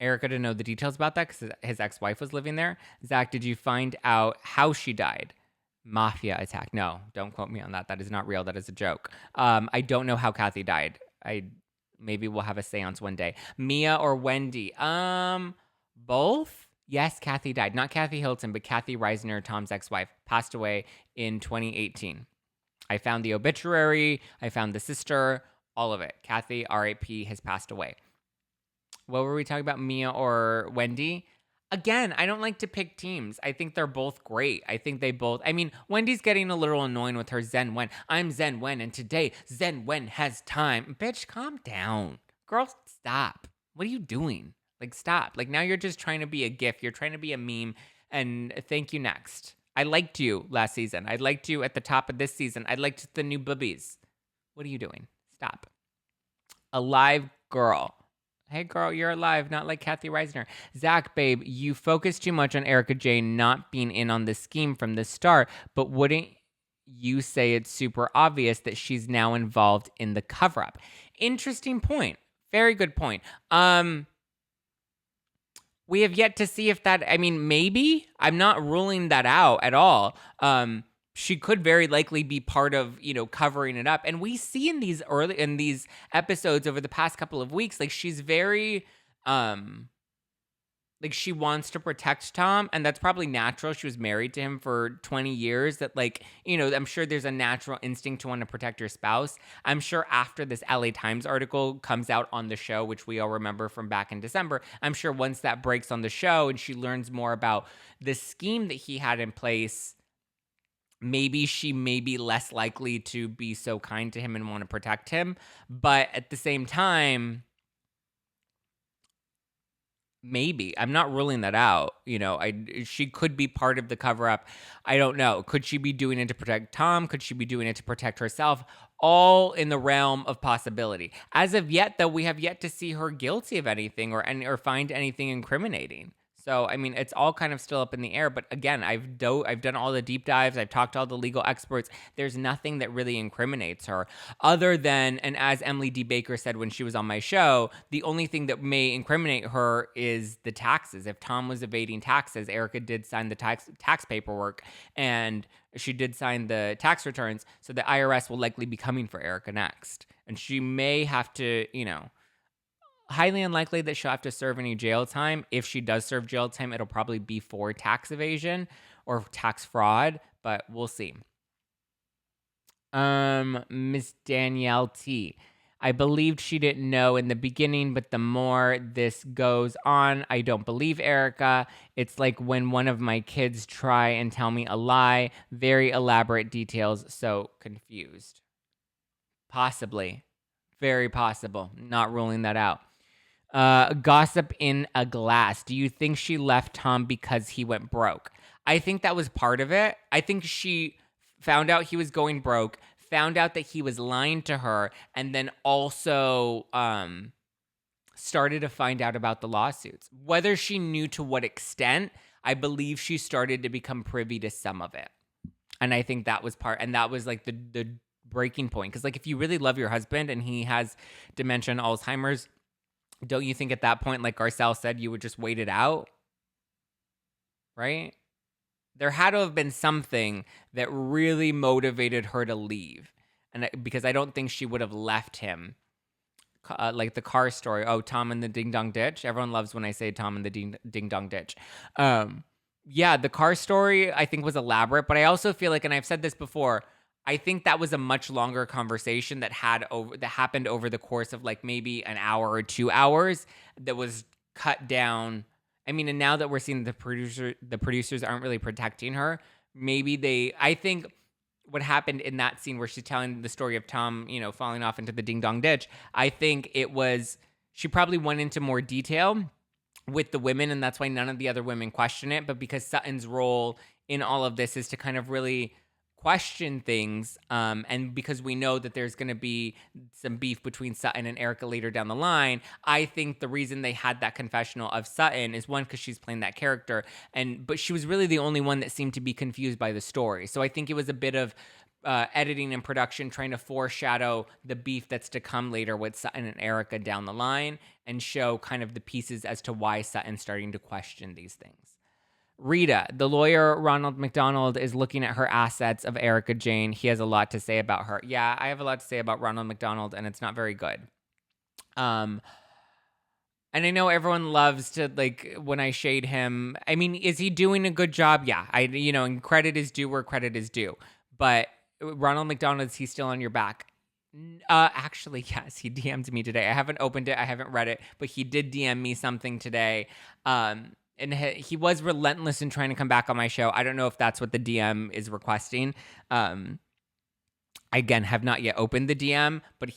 Erika to know the details about that because his ex-wife was living there. Zack, did you find out how she died? Mafia attack. No, don't quote me on that. That is not real. That is a joke. I don't know how Kathy died. Maybe we'll have a seance one day. Mia or Wendy? Both? Yes, Kathy died. Not Kathy Hilton, but Kathy Reisner, Tom's ex-wife, passed away in 2018. I found the obituary. I found the sister. All of it. Kathy, R.I.P., has passed away. What were we talking about, Mia or Wendy? Again, I don't like to pick teams. I think they're both great. I think they both, I mean, Wendy's getting a little annoying with her Zen Wen. I'm Zen Wen, and today Zen Wen has time. Bitch, calm down. Girl, stop. What are you doing? Like, stop. Like, now you're just trying to be a gif. You're trying to be a meme. And thank you, next. I liked you last season. I liked you at the top of this season. I liked the new boobies. What are you doing? Stop. Alive girl. Hey, girl, you're alive, not like Kathy Reisner. Zack, babe, you focus too much on Erika Jayne not being in on the scheme from the start, but wouldn't you say it's super obvious that she's now involved in the cover-up? Interesting point. Very good point. We have yet to see if that, I mean, maybe. I'm not ruling that out at all. She could very likely be part of, you know, covering it up. And we see in these episodes over the past couple of weeks, like she's very, like she wants to protect Tom, and that's probably natural. She was married to him for 20 years. That, like, you know, I'm sure there's a natural instinct to want to protect your spouse. I'm sure after this LA Times article comes out on the show, which we all remember from back in December, I'm sure once that breaks on the show and she learns more about the scheme that he had in place, maybe she may be less likely to be so kind to him and want to protect him. But at the same time, Maybe. I'm not ruling that out. She could be part of the cover up. I don't know. Could she be doing it to protect Tom? Could she be doing it to protect herself? All in the realm of possibility. As of yet, though, we have yet to see her guilty of anything or find anything incriminating. So, I mean, it's all kind of still up in the air. But again, I've done all the deep dives. I've talked to all the legal experts. There's nothing that really incriminates her other than, and as Emily D. Baker said when she was on my show, the only thing that may incriminate her is the taxes. If Tom was evading taxes, Erika did sign the tax paperwork and she did sign the tax returns. So the IRS will likely be coming for Erika next. And she may have to, highly unlikely that she'll have to serve any jail time. If she does serve jail time, it'll probably be for tax evasion or tax fraud, but we'll see. Miss Danielle T. I believed she didn't know in the beginning, but the more this goes on, I don't believe Erika. It's like when one of my kids try and tell me a lie, very elaborate details, so confused. Possibly. Very possible. Not ruling that out. Gossip in a glass. Do you think she left Tom because he went broke? I think that was part of it. I think she found out he was going broke, found out that he was lying to her, and then also started to find out about the lawsuits. Whether she knew to what extent, I believe she started to become privy to some of it. And I think that was that was like the breaking point. Because like if you really love your husband and he has dementia and Alzheimer's, don't you think at that point, like Garcelle said, you would just wait it out? Right? There had to have been something that really motivated her to leave. And because I don't think she would have left him. Like the car story. Oh, Tom in the ding dong ditch. Everyone loves when I say Tom in the ding dong ditch. Yeah, the car story I think was elaborate, but I also feel like, and I've said this before, I think that was a much longer conversation that happened over the course of like maybe an hour or 2 hours that was cut down. I mean, and now that we're seeing the producers aren't really protecting her, I think what happened in that scene where she's telling the story of Tom, falling off into the ding dong ditch, I think she probably went into more detail with the women, and that's why none of the other women question it. But because Sutton's role in all of this is to kind of really question things, and because we know that there's going to be some beef between Sutton and Erika later down the line, I think the reason they had that confessional of Sutton is one, because she's playing that character, but she was really the only one that seemed to be confused by the story. So I think it was a bit of editing and production trying to foreshadow the beef that's to come later with Sutton and Erika down the line and show kind of the pieces as to why Sutton's starting to question these things. Rita, the lawyer Ronald McDonald is looking at her assets of Erika Jayne. He has a lot to say about her. Yeah, I have a lot to say about Ronald McDonald, and it's not very good. And I know everyone loves to, like, when I shade him. I mean, is he doing a good job? Yeah, and credit is due where credit is due. But Ronald McDonald, is he still on your back? Actually, yes, he DM'd me today. I haven't opened it. I haven't read it, but he did DM me something today. And he was relentless in trying to come back on my show. I don't know if that's what the DM is requesting. Again, have not yet opened the DM, but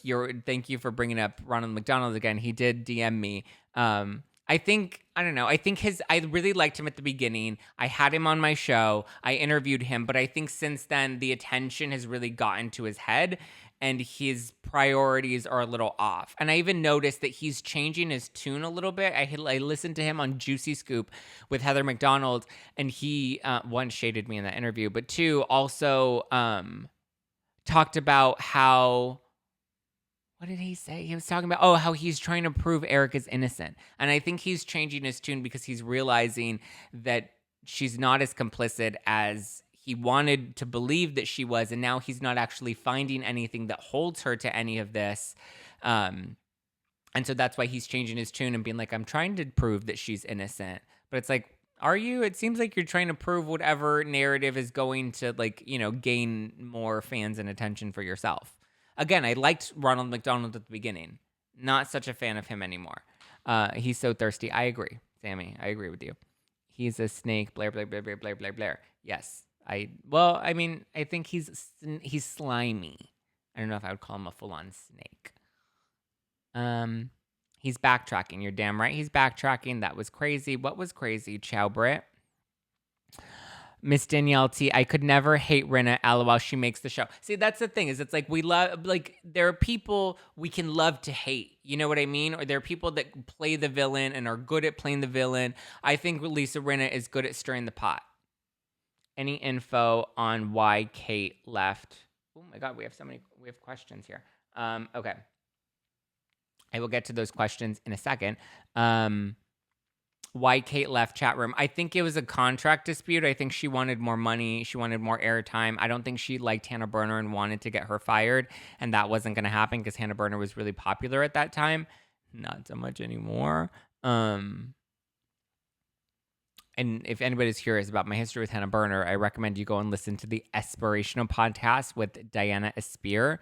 thank you for bringing up Ronald McDonald again. He did DM me. I think I really liked him at the beginning. I had him on my show. I interviewed him, but I think since then the attention has really gotten to his head and his priorities are a little off. And I even noticed that he's changing his tune a little bit. I listened to him on Juicy Scoop with Heather McDonald, and he, one, shaded me in that interview, but two, also talked about how, what did he say? He was talking about, how he's trying to prove Erika's innocent. And I think he's changing his tune because he's realizing that she's not as complicit as he wanted to believe that she was, and now he's not actually finding anything that holds her to any of this. And so that's why he's changing his tune and being like, I'm trying to prove that she's innocent. But it's like, are you? It seems like you're trying to prove whatever narrative is going to, like, gain more fans and attention for yourself. Again, I liked Ronald McDonald at the beginning. Not such a fan of him anymore. He's so thirsty. I agree, Sammy. I agree with you. He's a snake. Blair, Blair, Blair, Blair, Blair, Blair, Blair. Yes. I think he's slimy. I don't know if I would call him a full-on snake. He's backtracking. You're damn right. He's backtracking. That was crazy. What was crazy? Ciao, Brit. Miss Danielle T, I could never hate Rinna. LOL, she makes the show. See, that's the thing, is it's like we love, like, there are people we can love to hate. You know what I mean? Or there are people that play the villain and are good at playing the villain. I think Lisa Rinna is good at stirring the pot. Any info on why Kate left? Oh my God, we have questions here. Okay. I will get to those questions in a second. Why Kate left chat room. I think it was a contract dispute. I think she wanted more money. She wanted more airtime. I don't think she liked Hannah Berner and wanted to get her fired. And that wasn't going to happen because Hannah Berner was really popular at that time. Not so much anymore. And if anybody's curious about my history with Hannah Berner, I recommend you go and listen to the Aspirational podcast with Diana Espear,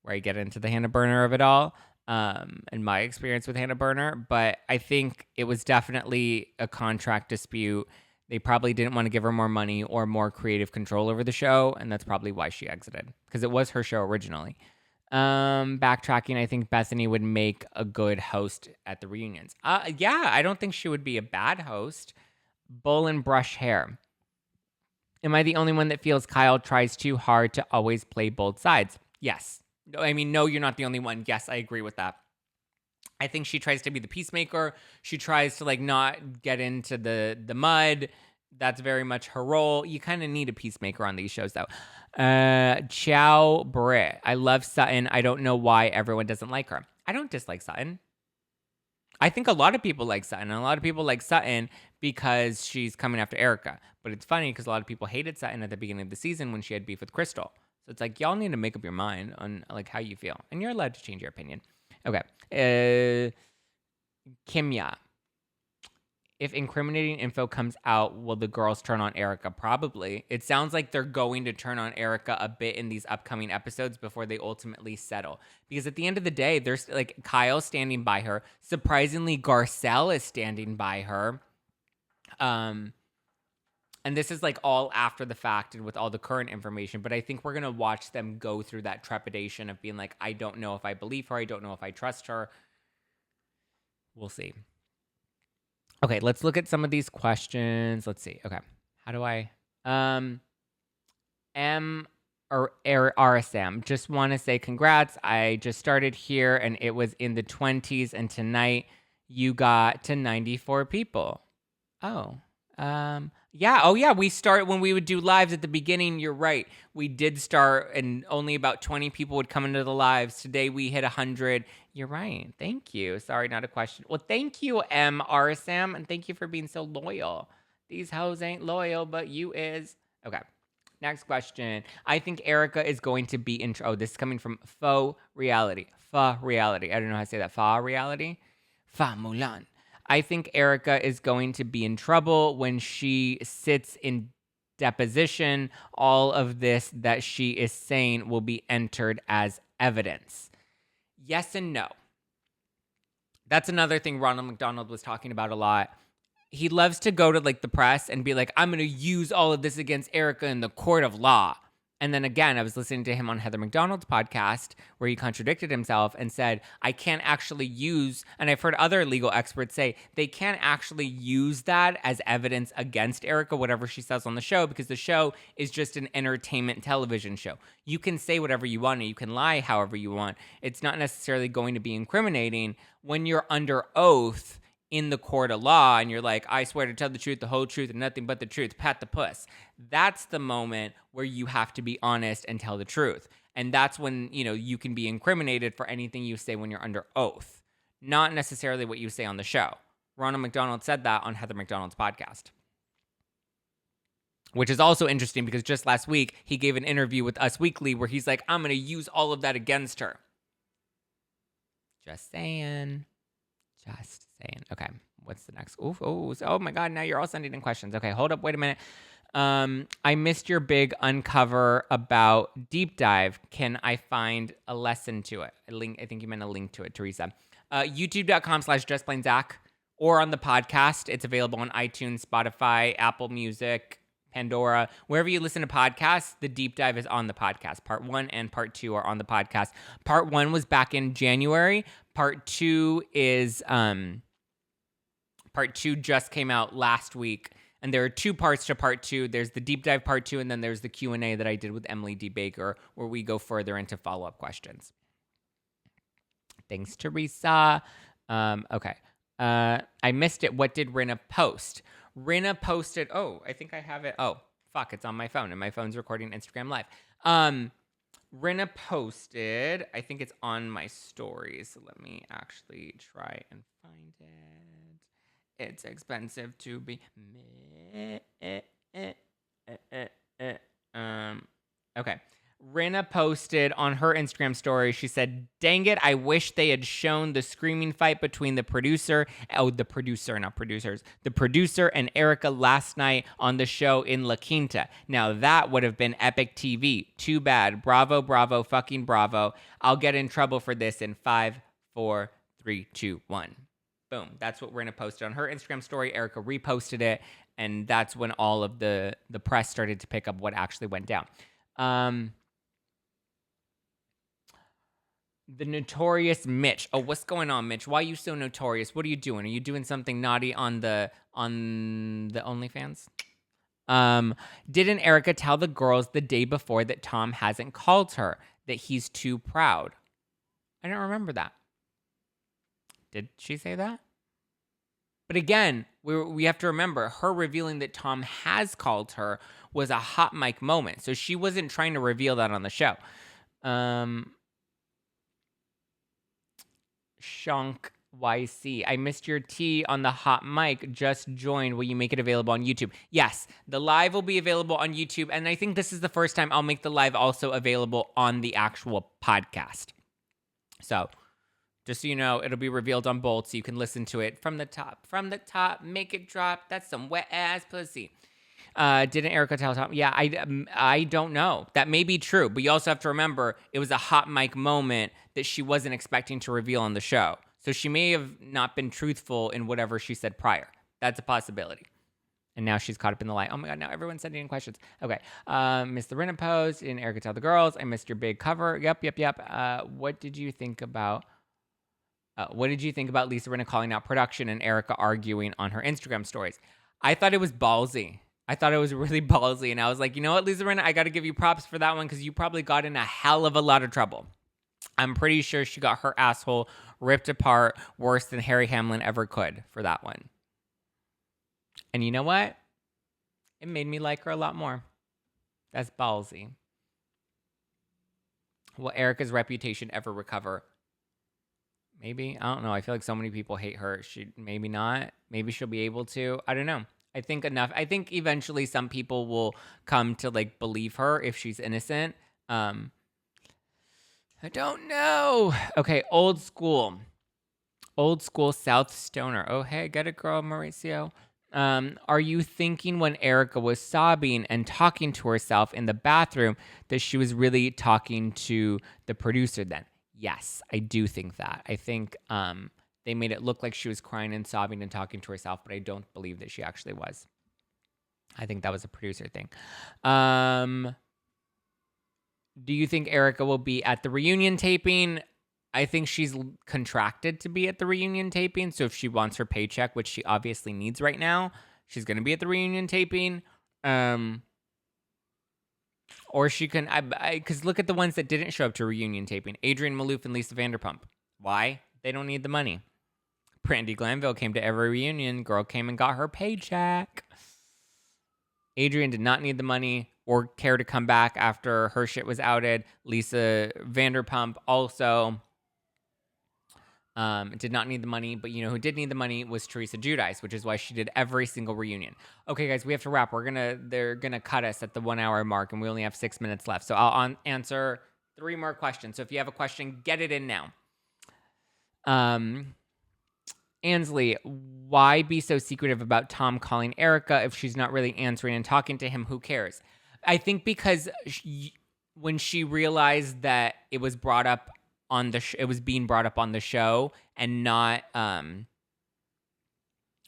where I get into the Hannah Berner of it all. And my experience with Hannah Berner, but I think it was definitely a contract dispute. They probably didn't want to give her more money or more creative control over the show, and that's probably why she exited, because it was her show originally. Backtracking, I think Bethany would make a good host at the reunions. Yeah, I don't think she would be a bad host. Bull and brush hair. Am I the only one that feels Kyle tries too hard to always play both sides? Yes. I mean, no, you're not the only one. Yes, I agree with that. I think she tries to be the peacemaker. She tries to like not get into the mud. That's very much her role. You kind of need a peacemaker on these shows, though. Ciao Brit. I love Sutton. I don't know why everyone doesn't like her. I don't dislike Sutton. I think a lot of people like Sutton. And a lot of people like Sutton because she's coming after Erika. But it's funny because a lot of people hated Sutton at the beginning of the season when she had beef with Crystal. So it's like, y'all need to make up your mind on like how you feel. And you're allowed to change your opinion. Okay. Kimya. If incriminating info comes out, will the girls turn on Erika? Probably. It sounds like they're going to turn on Erika a bit in these upcoming episodes before they ultimately settle. Because at the end of the day, there's like Kyle standing by her. Surprisingly, Garcelle is standing by her. And this is like all after the fact and with all the current information. But I think we're going to watch them go through that trepidation of being like, I don't know if I believe her. I don't know if I trust her. We'll see. Okay, let's look at some of these questions. Let's see. Okay. How do I... RSM. Just want to say congrats. I just started here and it was in the 20s. And tonight you got to 94 people. Oh. Yeah. Oh, yeah. We start when we would do lives at the beginning. You're right. We did start and only about 20 people would come into the lives. Today we hit 100. You're right. Thank you. Sorry, not a question. Well, thank you, RSM, and thank you for being so loyal. These hoes ain't loyal, but you is. Okay. Next question. I think Erika is going to be in. Oh, this is coming from Faux Reality. Fa Reality. I don't know how to say that. Fa Reality. Fa Mulan. I think Erika is going to be in trouble when she sits in deposition. All of this that she is saying will be entered as evidence. Yes and no. That's another thing Ronald McDonald was talking about a lot. He loves to go to like the press and be like, I'm going to use all of this against Erika in the court of law. And then again, I was listening to him on Heather McDonald's podcast where he contradicted himself and said, I can't actually use, and I've heard other legal experts say, they can't actually use that as evidence against Erika, whatever she says on the show, because the show is just an entertainment television show. You can say whatever you want and you can lie however you want. It's not necessarily going to be incriminating when you're under oath in the court of law and you're like, I swear to tell the truth, the whole truth, and nothing but the truth, pat the puss. That's the moment where you have to be honest and tell the truth. And that's when, you know, you can be incriminated for anything you say when you're under oath, not necessarily what you say on the show. Ronald McDonald said that on Heather McDonald's podcast. Which is also interesting because just last week, he gave an interview with Us Weekly where he's like, I'm going to use all of that against her. Just saying. Just saying. Okay, what's the next? Oh my God, now you're all sending in questions. Okay, hold up, wait a minute. I missed your big uncover about Deep Dive. Can I find a lesson to it? I think you meant a link to it, Teresa. YouTube.com/JustPlainZack or on the podcast. It's available on iTunes, Spotify, Apple Music, Pandora, wherever you listen to podcasts. The deep dive is on the podcast. Part 1 and Part 2 are on the podcast. Part 1 was back in January. Part 2 is Part 2 just came out last week. And there are 2 parts to Part 2. There's the deep dive Part 2, and then there's the Q&A that I did with Emily D. Baker, where we go further into follow-up questions. Thanks, Teresa. Okay. I missed it. What did Rinna post? Rinna posted, I think I have it. Oh, fuck, it's on my phone, and my phone's recording Instagram Live. Rinna posted, I think it's on my stories. So let me actually try and find it. It's expensive to be... Okay. Rinna posted on her Instagram story, she said, "Dang it, I wish they had shown the screaming fight between the producer and Erika last night on the show in La Quinta. Now that would have been epic TV. Too bad. Bravo, bravo, fucking bravo. I'll get in trouble for this in 5, 4, 3, 2, 1. Boom. That's what Rinna posted on her Instagram story. Erika reposted it, and that's when all of the press started to pick up what actually went down. The notorious Mitch. Oh, what's going on, Mitch? Why are you so notorious? What are you doing? Are you doing something naughty on the OnlyFans? Didn't Erika tell the girls the day before that Tom hasn't called her, that he's too proud? I don't remember that. Did she say that? But again, we have to remember, her revealing that Tom has called her was a hot mic moment. So she wasn't trying to reveal that on the show. Shonk YC. I missed your tea on the hot mic. Just joined. Will you make it available on YouTube? Yes, the live will be available on YouTube. And I think this is the first time I'll make the live also available on the actual podcast. So just so you know, it'll be revealed on both so you can listen to it from the top. From the top, make it drop. That's some wet ass pussy. Didn't Erika tell Tom? Yeah, I don't know. That may be true, but you also have to remember it was a hot mic moment that she wasn't expecting to reveal on the show. So she may have not been truthful in whatever she said prior. That's a possibility. And now she's caught up in the light. Oh my God, now everyone's sending in questions. Okay. Missed the Rinna post. Didn't Erika tell the girls? I missed your big cover. Yep. What did you think about Lisa Rinna calling out production and Erika arguing on her Instagram stories? I thought it was ballsy. I thought it was really ballsy. And I was like, you know what, Lisa Rinna, I got to give you props for that one because you probably got in a hell of a lot of trouble. I'm pretty sure she got her asshole ripped apart worse than Harry Hamlin ever could for that one. And you know what? It made me like her a lot more. That's ballsy. Will Erika's reputation ever recover? Maybe. I don't know. I feel like so many people hate her. Maybe not. Maybe she'll be able to. I don't know. I think enough. I think eventually some people will come to like believe her if she's innocent. I don't know. Okay, old school South Stoner. Oh, hey, get it, girl, Mauricio. Are you thinking when Erika was sobbing and talking to herself in the bathroom that she was really talking to the producer then? Yes, I do think that. I think they made it look like she was crying and sobbing and talking to herself, but I don't believe that she actually was. I think that was a producer thing. Do you think Erika will be at the reunion taping? I think she's contracted to be at the reunion taping. So if she wants her paycheck, which she obviously needs right now, she's going to be at the reunion taping. Or she can, because look at the ones that didn't show up to reunion taping. Adrienne Maloof and Lisa Vanderpump. Why? They don't need the money. Brandy Glanville came to every reunion. Girl came and got her paycheck. Adrienne did not need the money or care to come back after her shit was outed. Lisa Vanderpump also did not need the money, but you know who did need the money was Teresa Giudice, which is why she did every single reunion. Okay, guys, we have to wrap. They're gonna cut us at the 1 hour mark, and we only have 6 minutes left. So I'll answer 3 more questions. So if you have a question, get it in now. Ansley, why be so secretive about Tom calling Erika if she's not really answering and talking to him? Who cares? I think because when she realized that it was brought up on it was being brought up on the show and not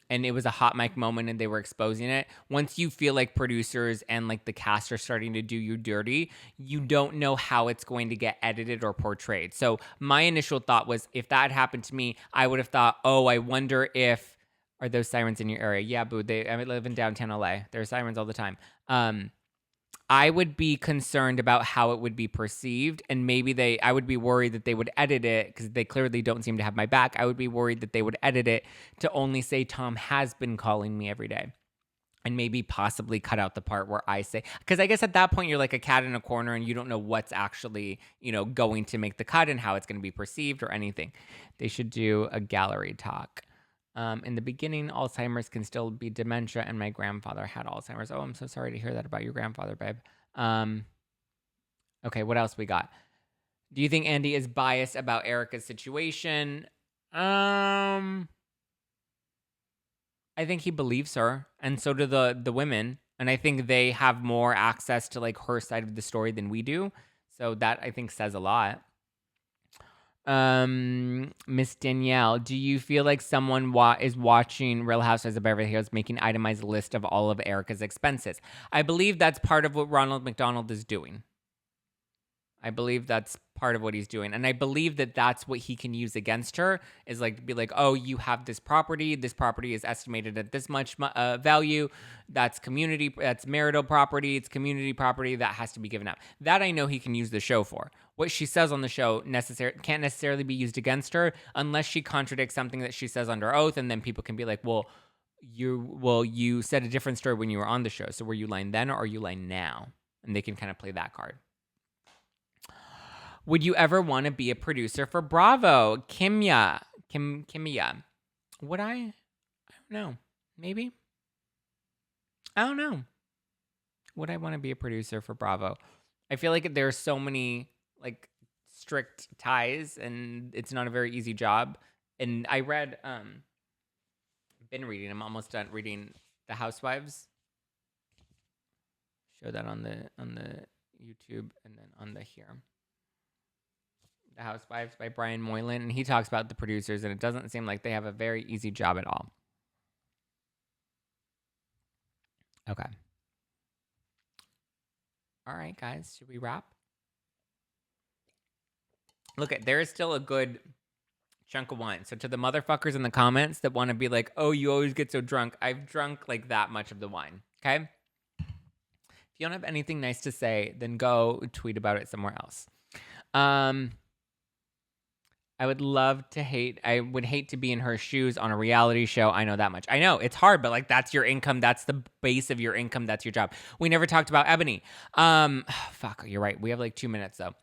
and it was a hot mic moment and they were exposing it. Once you feel like producers and like the cast are starting to do you dirty, you don't know how it's going to get edited or portrayed. So my initial thought was, if that happened to me, I would have thought, oh, I wonder if, are those sirens in your area? Yeah, boo. I live in downtown LA. There are sirens all the time. I would be concerned about how it would be perceived, and maybe I would be worried that they would edit it, because they clearly don't seem to have my back. I would be worried that they would edit it to only say Tom has been calling me every day, and maybe possibly cut out the part where I say, because I guess at that point you're like a cat in a corner and you don't know what's actually, going to make the cut and how it's going to be perceived or anything. They should do a gallery talk. In the beginning, Alzheimer's can still be dementia, and my grandfather had Alzheimer's. Oh, I'm so sorry to hear that about your grandfather, babe. Okay, what else we got? Do you think Andy is biased about Erika's situation? I think he believes her, and so do the women. And I think they have more access to like her side of the story than we do. So that, I think, says a lot. Miss Danielle, do you feel like someone is watching Real Housewives of Beverly Hills making itemized list of all of Erika's expenses? I believe that's part of what Ronald McDonald is doing. I believe that's part of what he's doing. And I believe that that's what he can use against her, is like, be like, oh, you have this property. This property is estimated at this much value. That's marital property. It's community property that has to be given up. That I know he can use the show for. What she says on the show can't necessarily be used against her unless she contradicts something that she says under oath. And then people can be like, well, you said a different story when you were on the show. So were you lying then or are you lying now? And they can kind of play that card. Would you ever want to be a producer for Bravo? Kimya. Would I? I don't know. Maybe. I don't know. Would I want to be a producer for Bravo? I feel like there's so many like strict ties, and it's not a very easy job. And I read, been reading. I'm almost done reading The Housewives. Show that on the YouTube and then on the here. The Housewives by Brian Moylan, and he talks about the producers, and it doesn't seem like they have a very easy job at all. Okay. All right, guys, should we wrap? Look, there is still a good chunk of wine. So to the motherfuckers in the comments that want to be like, oh, you always get so drunk, I've drunk like that much of the wine, okay? If you don't have anything nice to say, then go tweet about it somewhere else. I would hate to be in her shoes on a reality show. I know that much. I know it's hard, but like that's your income. That's the base of your income. That's your job. We never talked about Ebony. Fuck, you're right. We have like 2 minutes though.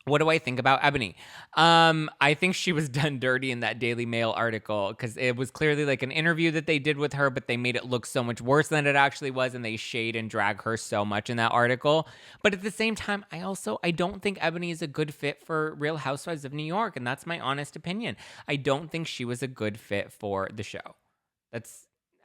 What do I think about Ebony? I think she was done dirty in that Daily Mail article because it was clearly like an interview that they did with her, but they made it look so much worse than it actually was, and they shade and drag her so much in that article. But at the same time, I don't think Ebony is a good fit for Real Housewives of New York, and that's my honest opinion. I don't think she was a good fit for the show.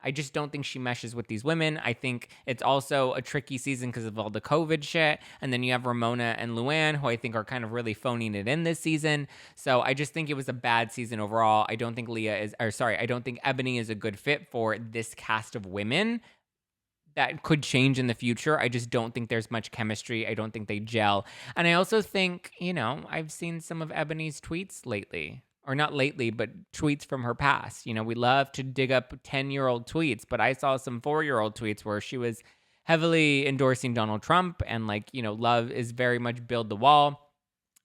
I just don't think she meshes with these women. I think it's also a tricky season because of all the COVID shit. And then you have Ramona and Luann, who I think are kind of really phoning it in this season. So I just think it was a bad season overall. I don't think I don't think Ebony is a good fit for this cast of women. That could change in the future. I just don't think there's much chemistry. I don't think they gel. And I also think, I've seen some of Ebony's tweets lately. Or not lately, but tweets from her past. We love to dig up 10-year-old tweets, but I saw some 4-year-old tweets where she was heavily endorsing Donald Trump and love is very much build the wall.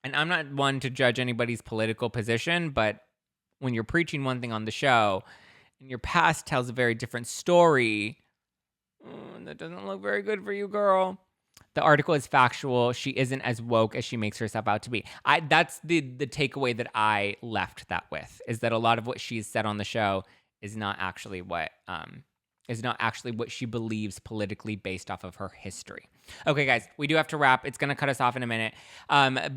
And I'm not one to judge anybody's political position, but when you're preaching one thing on the show and your past tells a very different story, that doesn't look very good for you, girl. The article is factual. She isn't as woke as she makes herself out to be. That's the takeaway that I left that with, is that a lot of what she's said on the show is not actually what she believes politically based off of her history. Okay, guys, we do have to wrap. It's going to cut us off in a minute.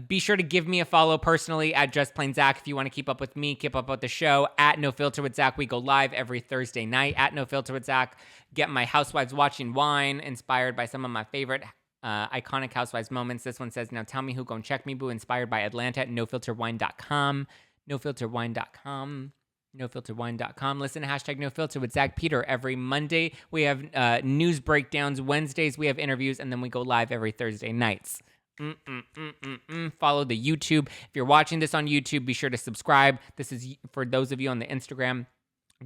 Be sure to give me a follow personally at Just Plain Zack if you want to keep up with me, keep up with the show. At No Filter with Zack, we go live every Thursday night at No Filter with Zack. Get my Housewives Watching Wine, inspired by some of my favorite iconic Housewives moments. This one says, now tell me who gon' check me, boo, inspired by Atlanta at nofilterwine.com. Nofilterwine.com. NoFilterWine.com. Listen to #NoFilter with Zack Peter every Monday. We have news breakdowns. Wednesdays, we have interviews, and then we go live every Thursday nights. Follow the YouTube. If you're watching this on YouTube, be sure to subscribe. This is for those of you on the Instagram.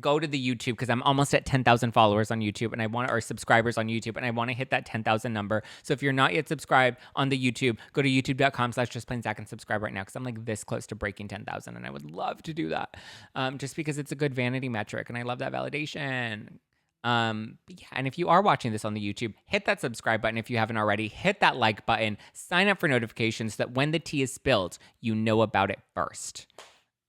Go to the YouTube because I'm almost at 10,000 followers on YouTube and or subscribers on YouTube, and I want to hit that 10,000 number. So if you're not yet subscribed on the YouTube, go to youtube.com/justplainzack and subscribe right now because I'm like this close to breaking 10,000 and I would love to do that just because it's a good vanity metric and I love that validation. And if you are watching this on the YouTube, hit that subscribe button if you haven't already. Hit that like button. Sign up for notifications so that when the tea is spilled, you know about it first.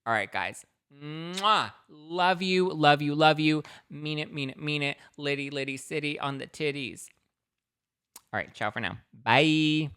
All right, guys. Mwah. Love you, love you, love you. Mean it, mean it, mean it. Litty, litty, city on the titties. All right, ciao for now. Bye.